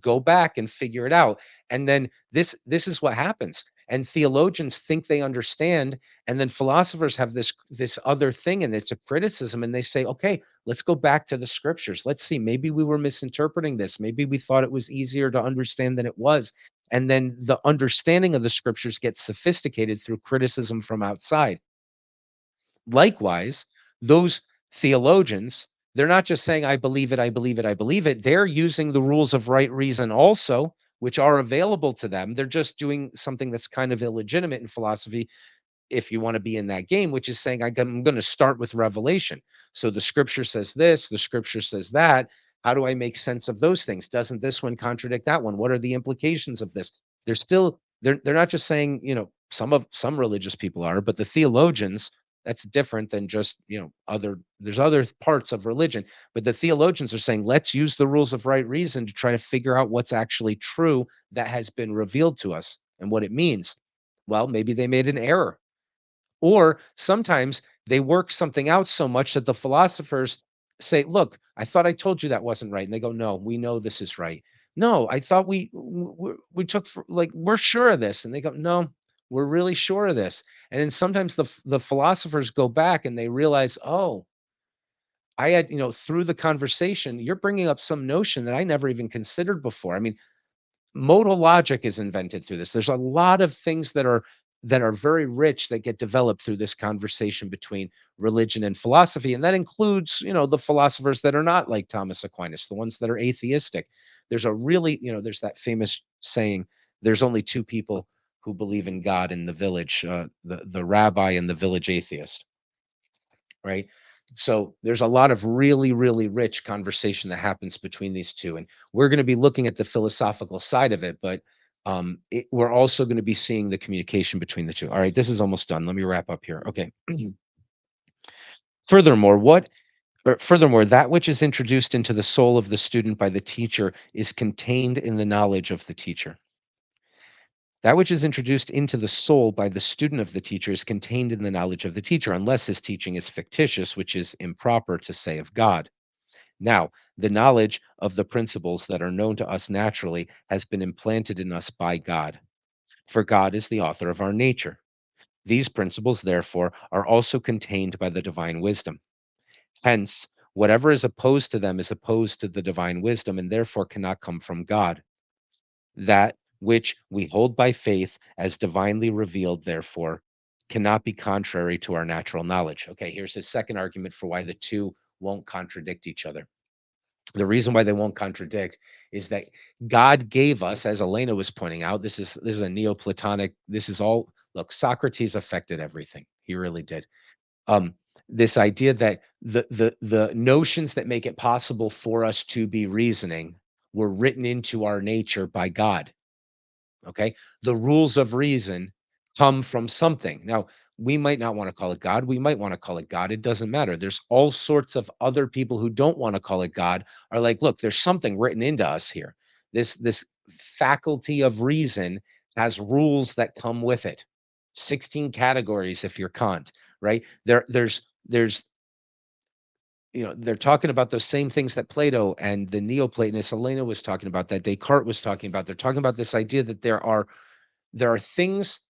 Go back and figure it out. And then this is what happens. And theologians think they understand, and then philosophers have this other thing, and it's a criticism, and they say, okay, let's go back to the scriptures. Let's see, maybe we were misinterpreting this. Maybe we thought it was easier to understand than it was. And then the understanding of the scriptures gets sophisticated through criticism from outside. Likewise, those theologians, they're not just saying, I believe it, I believe it, I believe it. They're using the rules of right reason also, which are available to them. They're just doing something that's kind of illegitimate in philosophy, if you want to be in that game, which is saying, I'm going to start with revelation. So the scripture says this, the scripture says that. How do I make sense of those things? Doesn't this one contradict that one? What are the implications of this? They're still they're not just saying, some religious people are, but the theologians, that's different than just, there's other parts of religion, but the theologians are saying, let's use the rules of right reason to try to figure out what's actually true that has been revealed to us and what it means. Well, maybe they made an error. Or sometimes they work something out so much that the philosophers say, "Look, I thought I told you that wasn't right." And they go, "No, we know this is right." "No, I thought we took for, like, we're sure of this." And they go, "No, we're really sure of this." And then sometimes the philosophers go back and they realize, "Oh, I had, through the conversation, you're bringing up some notion that I never even considered before." I mean, modal logic is invented through this. There's a lot of things that are very rich that get developed through this conversation between religion and philosophy, and that includes, the philosophers that are not like Thomas Aquinas, the ones that are atheistic. There's a really, there's that famous saying, there's only two people who believe in God in the village, the rabbi and the village atheist, right? So there's a lot of really, really rich conversation that happens between these two, and we're going to be looking at the philosophical side of it, but we're also going to be seeing the communication between the two. All right, this is almost done. Let me wrap up here. Okay. Furthermore, that which is introduced into the soul of the student by the teacher is contained in the knowledge of the teacher. That which is introduced into the soul by the student of the teacher is contained in the knowledge of the teacher, unless his teaching is fictitious, which is improper to say of God. Now, the knowledge of the principles that are known to us naturally has been implanted in us by God, for God is the author of our nature. These principles, therefore, are also contained by the divine wisdom. Hence, whatever is opposed to them is opposed to the divine wisdom and therefore cannot come from God. That which we hold by faith as divinely revealed, therefore, cannot be contrary to our natural knowledge. Okay, here's his second argument for why the two won't contradict each other. The reason why they won't contradict is that God gave us, as Elena was pointing out, this is a Neoplatonic, this is all, look, Socrates affected everything. He really did. Um, this idea that the notions that make it possible for us to be reasoning were written into our nature by God. Okay. The rules of reason come from something. Now, we might not want to call it God. We might want to call it God. It doesn't matter. There's all sorts of other people who don't want to call it God are like, look, there's something written into us here. This faculty of reason has rules that come with it. 16 categories if you're Kant, right? There's they're talking about those same things that Plato and the Neoplatonists, Elena was talking about, that Descartes was talking about. They're talking about this idea that there are things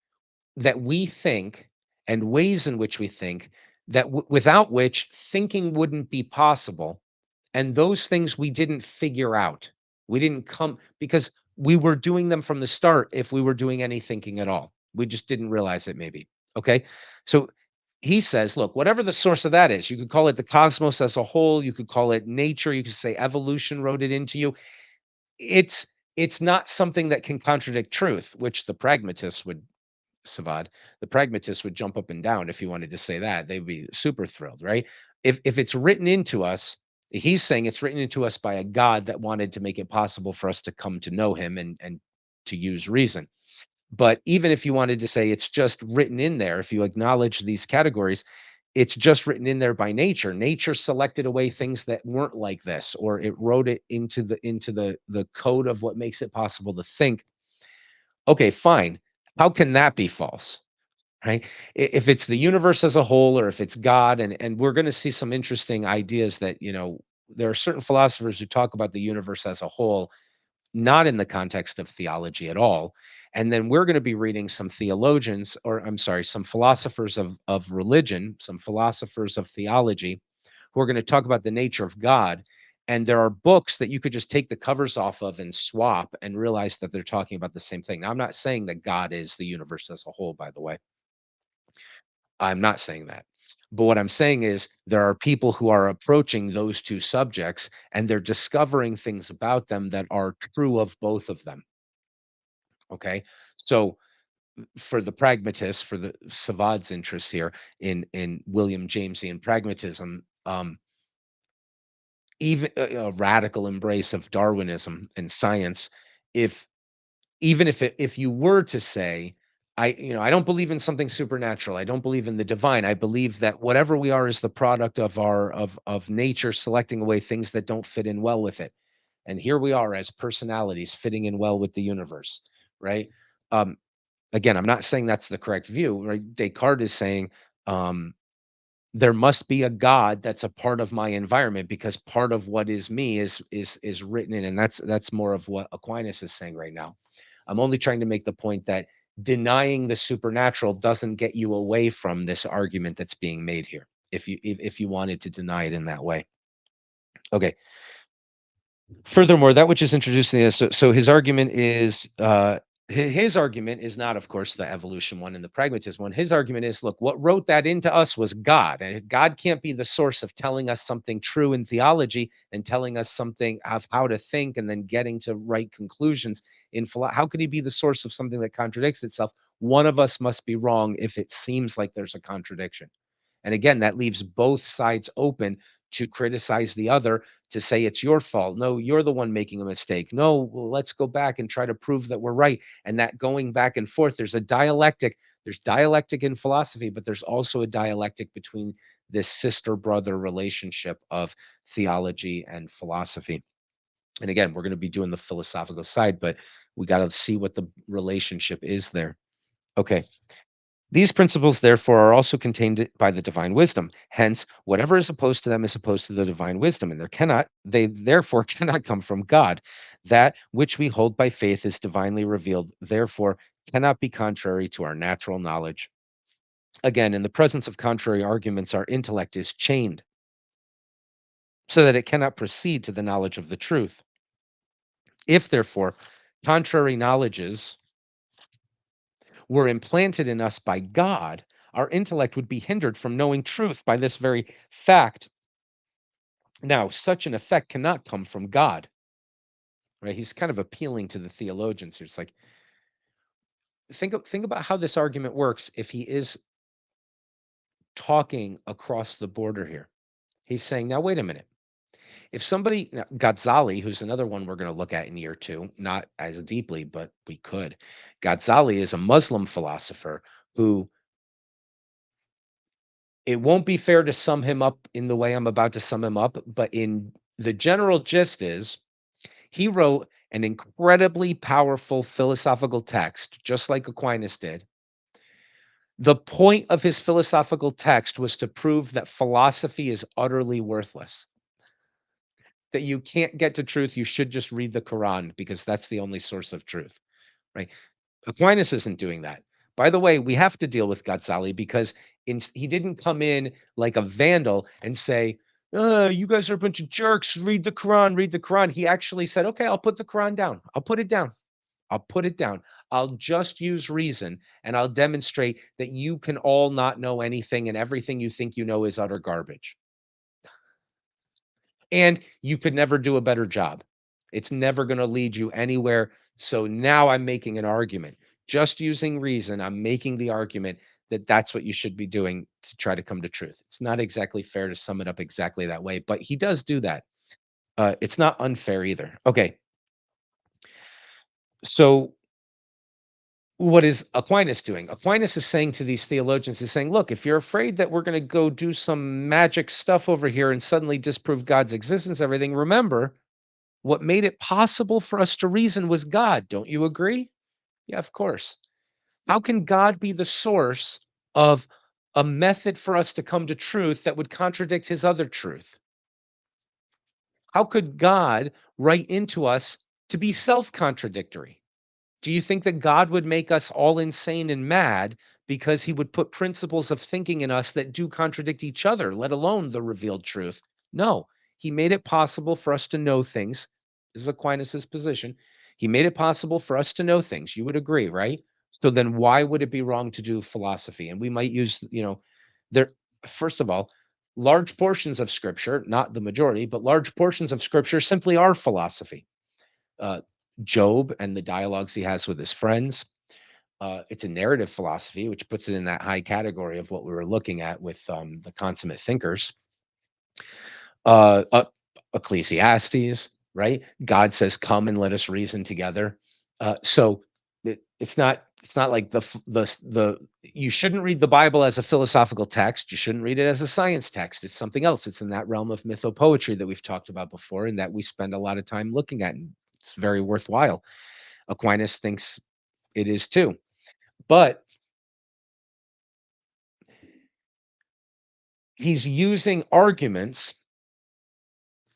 that we think and ways in which we think that without which thinking wouldn't be possible. And those things we didn't figure out. We didn't come because we were doing them from the start if we were doing any thinking at all. We just didn't realize it, maybe. Okay. So he says, look, whatever the source of that is, you could call it the cosmos as a whole, you could call it nature, you could say evolution wrote it into you. It's it's not something that can contradict truth, which the pragmatists would Savad, the pragmatists would jump up and down if he wanted to say that. They'd be super thrilled, right? If it's written into us, he's saying it's written into us by a God that wanted to make it possible for us to come to know him and to use reason. But even if you wanted to say it's just written in there, if you acknowledge these categories, it's just written in there by nature. Nature selected away things that weren't like this, or it wrote it into the code of what makes it possible to think. Okay, fine. How can that be false? Right? If it's the universe as a whole, or if it's God, and we're going to see some interesting ideas that, there are certain philosophers who talk about the universe as a whole, not in the context of theology at all. And then we're going to be reading some theologians, or I'm sorry, some philosophers of religion, some philosophers of theology, who are going to talk about the nature of God. And there are books that you could just take the covers off of and swap and realize that they're talking about the same thing. Now, I'm not saying that God is the universe as a whole, by the way. I'm not saying that. But what I'm saying is there are people who are approaching those two subjects and they're discovering things about them that are true of both of them. Okay. So for the pragmatists, for the Savad's interest here in William Jamesian pragmatism, even a radical embrace of Darwinism and science, if even if you were to say, I don't believe in something supernatural. I don't believe in the divine. I believe that whatever we are is the product of our of nature selecting away things that don't fit in well with it. And here we are as personalities fitting in well with the universe, right? Um, Again, I'm not saying that's the correct view, right? Descartes is saying, um, there must be a God that's a part of my environment because part of what is me is written in, and that's more of what Aquinas is saying right now. I'm only trying to make the point that denying the supernatural doesn't get you away from this argument that's being made here. If you wanted to deny it in that way, okay. Furthermore, that which is introduced in this, so his argument is his argument is not, of course, the evolution one and the pragmatism one. His argument is, look, what wrote that into us was God, and God can't be the source of telling us something true in theology and telling us something of how to think and then getting to right conclusions in philosophy. How could he be the source of something that contradicts itself? One of us must be wrong if it seems like there's a contradiction. And again, that leaves both sides open to criticize the other, to say it's your fault. No, you're the one making a mistake. No, well, let's go back and try to prove that we're right. And that going back and forth, there's a dialectic. There's dialectic in philosophy, but there's also a dialectic between this sister brother relationship of theology and philosophy. And again, we're going to be doing the philosophical side, but we got to see what the relationship is there. Okay. These principles, therefore, are also contained by the divine wisdom. Hence, whatever is opposed to them is opposed to the divine wisdom, and they therefore cannot come from God. That which we hold by faith is divinely revealed, therefore cannot be contrary to our natural knowledge. Again, in the presence of contrary arguments, our intellect is chained so that it cannot proceed to the knowledge of the truth. If, therefore, contrary knowledges were implanted in us by God, our intellect would be hindered from knowing truth by this very fact. Now, such an effect cannot come from God, right? He's kind of appealing to the theologians here. It's like, think about how this argument works if he is talking across the border here. He's saying, now, wait a minute. If somebody, now, Ghazali, who's another one we're going to look at in year two, not as deeply, but we could. Ghazali is a Muslim philosopher who, it won't be fair to sum him up in the way I'm about to sum him up, but in the general gist is he wrote an incredibly powerful philosophical text, just like Aquinas did. The point of his philosophical text was to prove that philosophy is utterly worthless, that you can't get to truth. You should just read the Quran because that's the only source of truth, right? Aquinas isn't doing that. By the way, we have to deal with Ghazali because he didn't come in like a vandal and say, you guys are a bunch of jerks. Read the Quran, read the Quran. He actually said, okay, I'll put the Quran down. I'll put it down. I'll put it down. I'll just use reason and I'll demonstrate that you can all not know anything and everything you think you know is utter garbage. And you could never do a better job. It's never going to lead you anywhere. So now I'm making an argument. Just using reason, I'm making the argument that that's what you should be doing to try to come to truth. It's not exactly fair to sum it up exactly that way, but he does do that. It's not unfair either. Okay. So what is Aquinas doing? Aquinas is saying to these theologians, he's saying, look, if you're afraid that we're going to go do some magic stuff over here and suddenly disprove God's existence, everything, remember, what made it possible for us to reason was God. Don't you agree? Yeah, of course. How can God be the source of a method for us to come to truth that would contradict his other truth? How could God write into us to be self contradictory? Do you think that God would make us all insane and mad because he would put principles of thinking in us that do contradict each other, let alone the revealed truth? No, he made it possible for us to know things. This is Aquinas's position. He made it possible for us to know things. You would agree, right? So then why would it be wrong to do philosophy? And we might use, there, first of all, large portions of scripture, not the majority, but large portions of scripture simply are philosophy. Uh, Job and the dialogues he has with his friends. It's a narrative philosophy, which puts it in that high category of what we were looking at with the consummate thinkers. Uh, uh, Ecclesiastes, right? God says, "Come and let us reason together." So It's not like the you shouldn't read the Bible as a philosophical text. You shouldn't read it as a science text. It's something else. It's in that realm of mythopoetry that we've talked about before and that we spend a lot of time looking at, and it's very worthwhile. Aquinas thinks it is too. But he's using arguments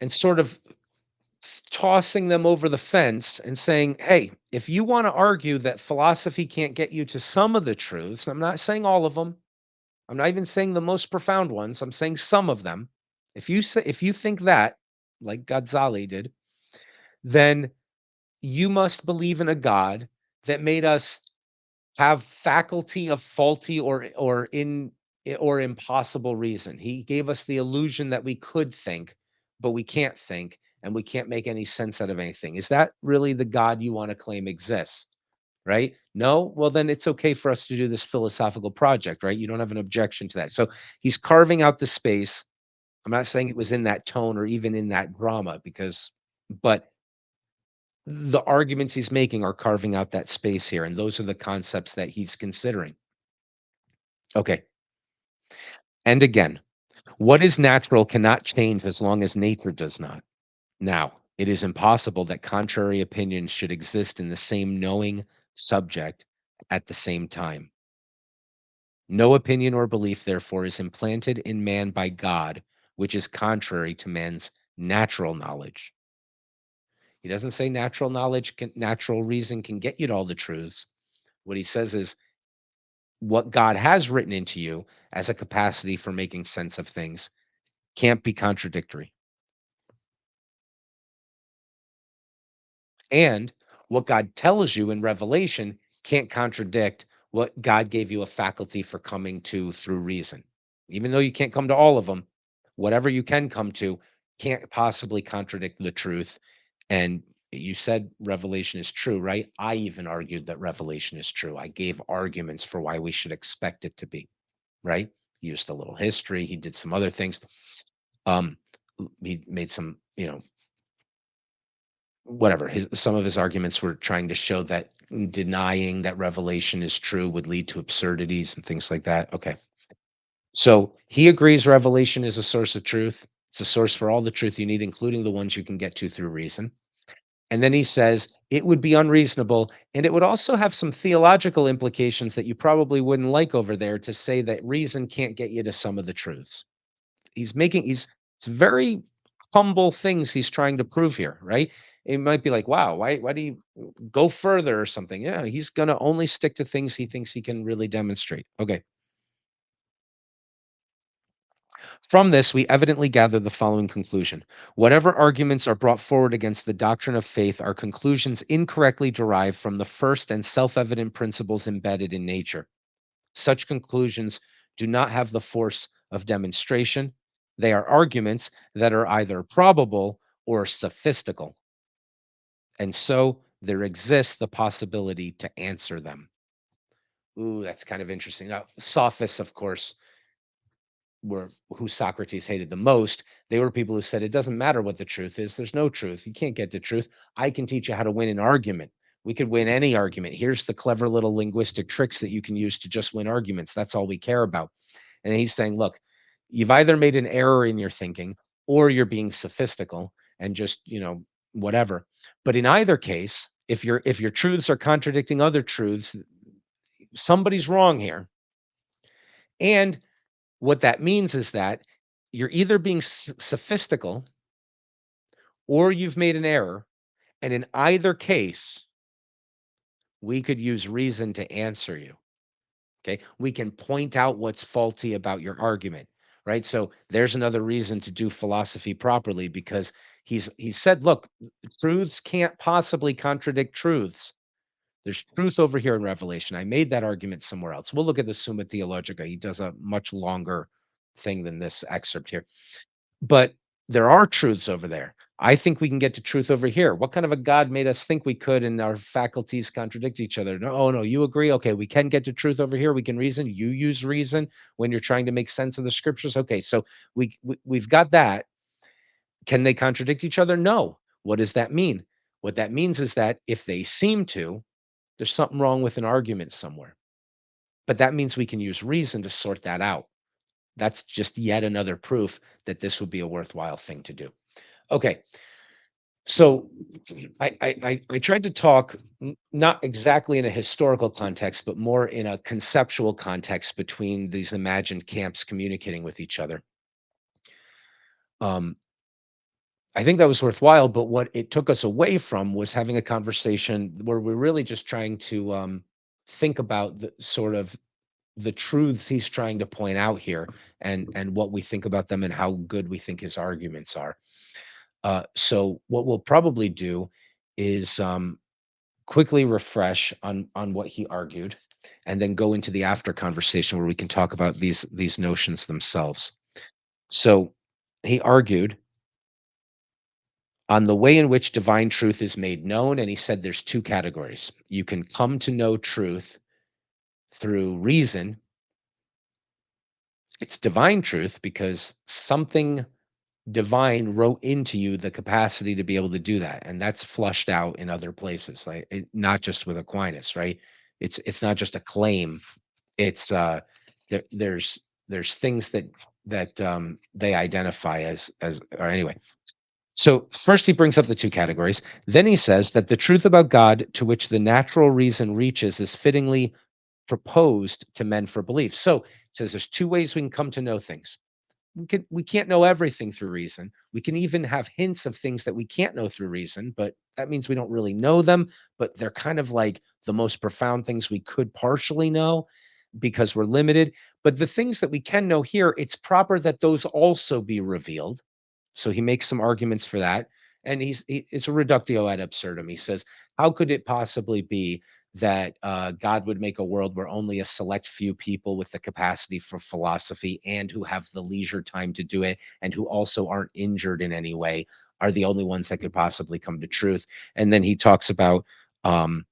and sort of tossing them over the fence and saying, "Hey, if you want to argue that philosophy can't get you to some of the truths, I'm not saying all of them. I'm not even saying the most profound ones. I'm saying some of them. If you think that, like Ghazali did, then you must believe in a God that made us have faculty of faulty or impossible reason. He gave us the illusion that we could think, but we can't think, and we can't make any sense out of anything. Is that really the God you want to claim exists? Right? No? Well, then it's okay for us to do this philosophical project, right? You don't have an objection to that. So he's carving out the space. I'm not saying it was in that tone or even in that drama but the arguments he's making are carving out that space here. And those are the concepts that he's considering. Okay. And again, what is natural cannot change as long as nature does not. Now, it is impossible that contrary opinions should exist in the same knowing subject at the same time. No opinion or belief, therefore, is implanted in man by God, which is contrary to man's natural knowledge. He doesn't say natural reason can get you to all the truths. What he says is what God has written into you as a capacity for making sense of things can't be contradictory. And what God tells you in Revelation can't contradict what God gave you a faculty for coming to through reason. Even though you can't come to all of them, whatever you can come to can't possibly contradict the truth. And you said Revelation is true, right? I even argued that Revelation is true. I gave arguments for why we should expect it to be, right? He used a little history. He did some other things. Um, he made some, whatever some of his arguments were trying to show that denying that revelation is true would lead to absurdities and things like that. Okay. So he agrees revelation is a source of truth. It's a source for all the truth you need, including the ones you can get to through reason. And then he says it would be unreasonable and it would also have some theological implications that you probably wouldn't like over there to say that reason can't get you to some of the truths. He's it's very humble things he's trying to prove here, right? It might be like, wow, why do you go further or something? Yeah, he's gonna only stick to things he thinks he can really demonstrate. Okay. From this, we evidently gather the following conclusion. Whatever arguments are brought forward against the doctrine of faith are conclusions incorrectly derived from the first and self evident principles embedded in nature. Such conclusions do not have the force of demonstration. They are arguments that are either probable or sophistical. And so there exists the possibility to answer them. Ooh, that's kind of interesting. Now, sophists, of course, were who Socrates hated the most. They were people who said it doesn't matter what the truth is. There's no truth. You can't get to truth. I can teach you how to win an argument. We could win any argument. Here's the clever little linguistic tricks that you can use to just win arguments. That's all we care about. And he's saying, look, you've either made an error in your thinking or you're being sophistical and just, whatever. But in either case, if your truths are contradicting other truths, somebody's wrong here. And what that means is that you're either being sophistical or you've made an error. And in either case, we could use reason to answer you. Okay. We can point out what's faulty about your argument. Right. So there's another reason to do philosophy properly because he said, look, truths can't possibly contradict truths. There's truth over here in Revelation. I made that argument somewhere else. We'll look at the Summa Theologica. He does a much longer thing than this excerpt here. But there are truths over there. I think we can get to truth over here. What kind of a God made us think we could, and our faculties contradict each other? No, oh no, you agree? Okay, we can get to truth over here. We can reason. You use reason when you're trying to make sense of the scriptures. Okay, so we've got that. Can they contradict each other? No. What does that mean? What that means is that if they seem to, There's something wrong with an argument somewhere. But that means we can use reason to sort that out. That's just yet another proof that this would be a worthwhile thing to do. Okay, so I tried to talk not exactly in a historical context, but more in a conceptual context between these imagined camps communicating with each other. Um, I think that was worthwhile, but what it took us away from was having a conversation where we're really just trying to think about the sort of the truths he's trying to point out here, and what we think about them and how good we think his arguments are. So what we'll probably do is quickly refresh on what he argued, and then go into the after conversation where we can talk about these notions themselves. So he argued on the way in which divine truth is made known, and he said there's two categories. You can come to know truth through reason. It's divine truth because something divine wrote into you the capacity to be able to do that, and that's flushed out in other places, like not just with Aquinas, right? It's not just a claim. It's there's things that they identify as or anyway. So first he brings up the two categories. Then he says that the truth about God to which the natural reason reaches is fittingly proposed to men for belief. So he says there's two ways we can come to know things. We can't know everything through reason. We can even have hints of things that we can't know through reason, but that means we don't really know them, but they're kind of like the most profound things we could partially know because we're limited. But the things that we can know here, it's proper that those also be revealed. So he makes some arguments for that. And it's a reductio ad absurdum. He says, how could it possibly be that God would make a world where only a select few people with the capacity for philosophy and who have the leisure time to do it and who also aren't injured in any way are the only ones that could possibly come to truth? And then he talks about um,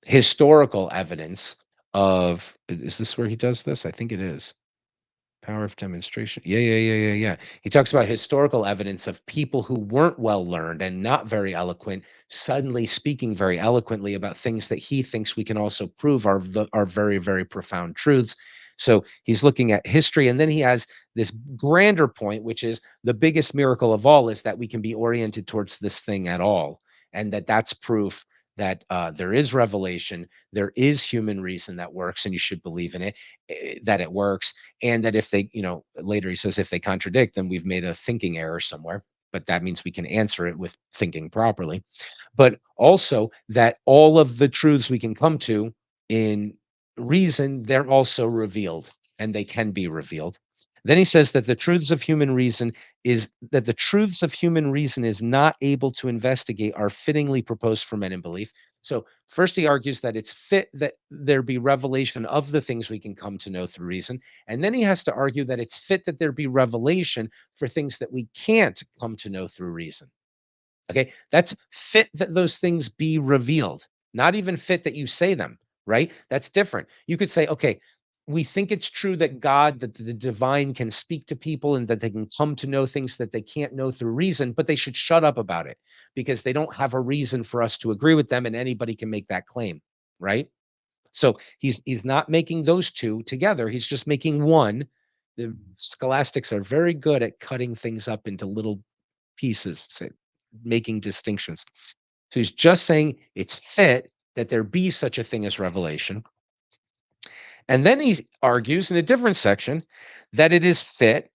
historical evidence of, is this where he does this? I think it is. Power of demonstration. Yeah. He talks about historical evidence of people who weren't well learned and not very eloquent, suddenly speaking very eloquently about things that he thinks we can also prove are very, very profound truths. So he's looking at history, and then he has this grander point, which is the biggest miracle of all is that we can be oriented towards this thing at all, and that's proof that there is revelation, there is human reason that works, and you should believe in it, that it works, and that if they, later he says if they contradict, then we've made a thinking error somewhere. But that means we can answer it with thinking properly. But also that all of the truths we can come to in reason, they're also revealed and they can be revealed. Then he says that the truths of human reason is not able to investigate are fittingly proposed for men in belief. So first he argues that it's fit that there be revelation of the things we can come to know through reason. And then he has to argue that it's fit that there be revelation for things that we can't come to know through reason. Okay, that's fit that those things be revealed, not even fit that you say them, right? That's different. You could say, okay, we think it's true that God, that the divine can speak to people and that they can come to know things that they can't know through reason, but they should shut up about it because they don't have a reason for us to agree with them, and anybody can make that claim, right? So he's not making those two together. He's just making one. The scholastics are very good at cutting things up into little pieces, making distinctions. So he's just saying it's fit that there be such a thing as revelation. And then he argues in a different section that it is fit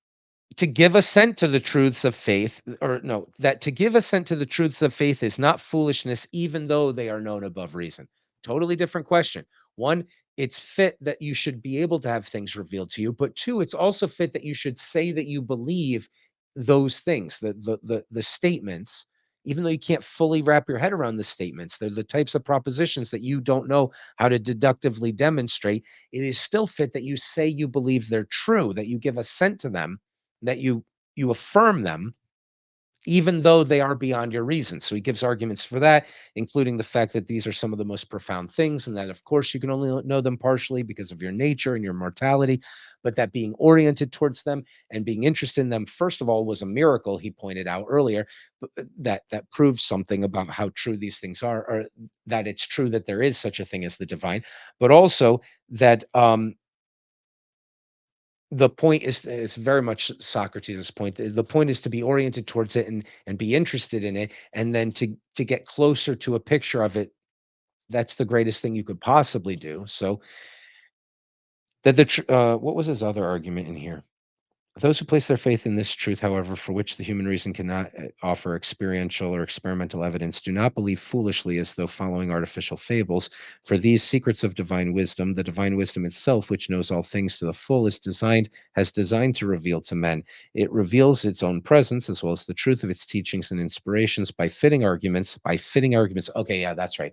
to give assent to the truths of faith, or no, that to give assent to the truths of faith is not foolishness, even though they are known above reason. Totally different question. One, it's fit that you should be able to have things revealed to you, but two, it's also fit that you should say that you believe those things, the statements, even though you can't fully wrap your head around the statements. They're the types of propositions that you don't know how to deductively demonstrate. It is still fit that you say you believe they're true, that you give assent to them, that you affirm them, even though they are beyond your reason. So he gives arguments for that, including the fact that these are some of the most profound things, and that, of course, you can only know them partially because of your nature and your mortality, but that being oriented towards them and being interested in them, first of all, was a miracle, he pointed out earlier, that proves something about how true these things are, or that it's true that there is such a thing as the divine, but also that the point is very much Socrates' point. The point is to be oriented towards it and be interested in it, and then to get closer to a picture of it. That's the greatest thing you could possibly do. So that what was his other argument in here? Those who place their faith in this truth, however, for which the human reason cannot offer experiential or experimental evidence, do not believe foolishly as though following artificial fables. For these secrets of divine wisdom, the divine wisdom itself, which knows all things to the full, has designed to reveal to men. It reveals its own presence as well as the truth of its teachings and inspirations by fitting arguments. By fitting arguments. Okay, yeah, that's right.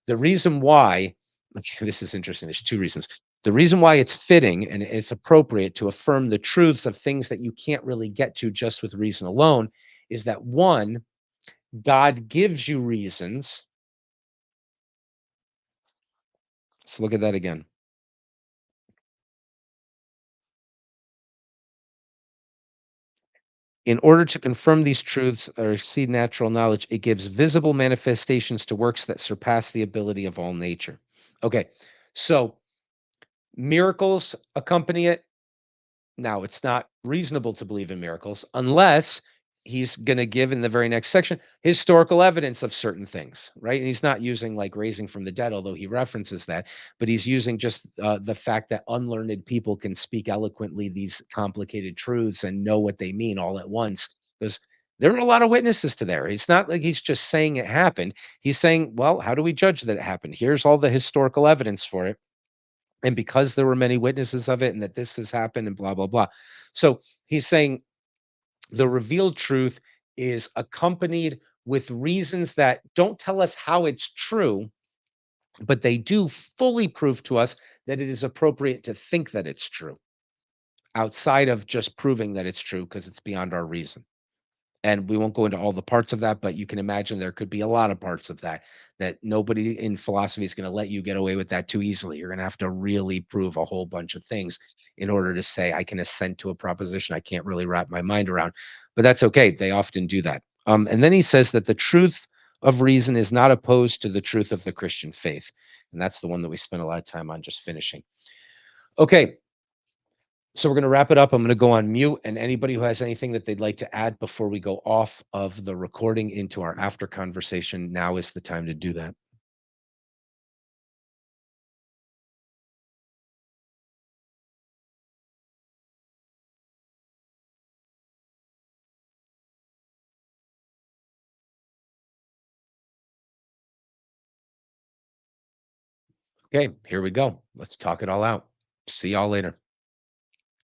The reason why, okay, this is interesting. There's two reasons. The reason why it's fitting and it's appropriate to affirm the truths of things that you can't really get to just with reason alone is that one, God gives you reasons. Let's look at that again. In order to confirm these truths or exceed natural knowledge, it gives visible manifestations to works that surpass the ability of all nature. Okay, so miracles accompany it. Now, it's not reasonable to believe in miracles unless he's going to give in the very next section historical evidence of certain things, right? And he's not using like raising from the dead, although he references that, but he's using just the fact that unlearned people can speak eloquently these complicated truths and know what they mean all at once. Because there are a lot of witnesses to there. It's not like he's just saying it happened. He's saying, well, how do we judge that it happened? Here's all the historical evidence for it, and because there were many witnesses of it and that this has happened and blah blah blah. So he's saying the revealed truth is accompanied with reasons that don't tell us how it's true, but they do fully prove to us that it is appropriate to think that it's true, outside of just proving that it's true because it's beyond our reason. And we won't go into all the parts of that, but you can imagine there could be a lot of parts of that that nobody in philosophy is going to let you get away with that too easily. You're going to have to really prove a whole bunch of things in order to say I can assent to a proposition I can't really wrap my mind around. But that's okay. They often do that. And then he says that the truth of reason is not opposed to the truth of the Christian faith. And that's the one that we spent a lot of time on just finishing. Okay, so we're going to wrap it up. I'm going to go on mute, and anybody who has anything that they'd like to add before we go off of the recording into our after conversation, now is the time to do that. Okay, here we go. Let's talk it all out. See y'all later.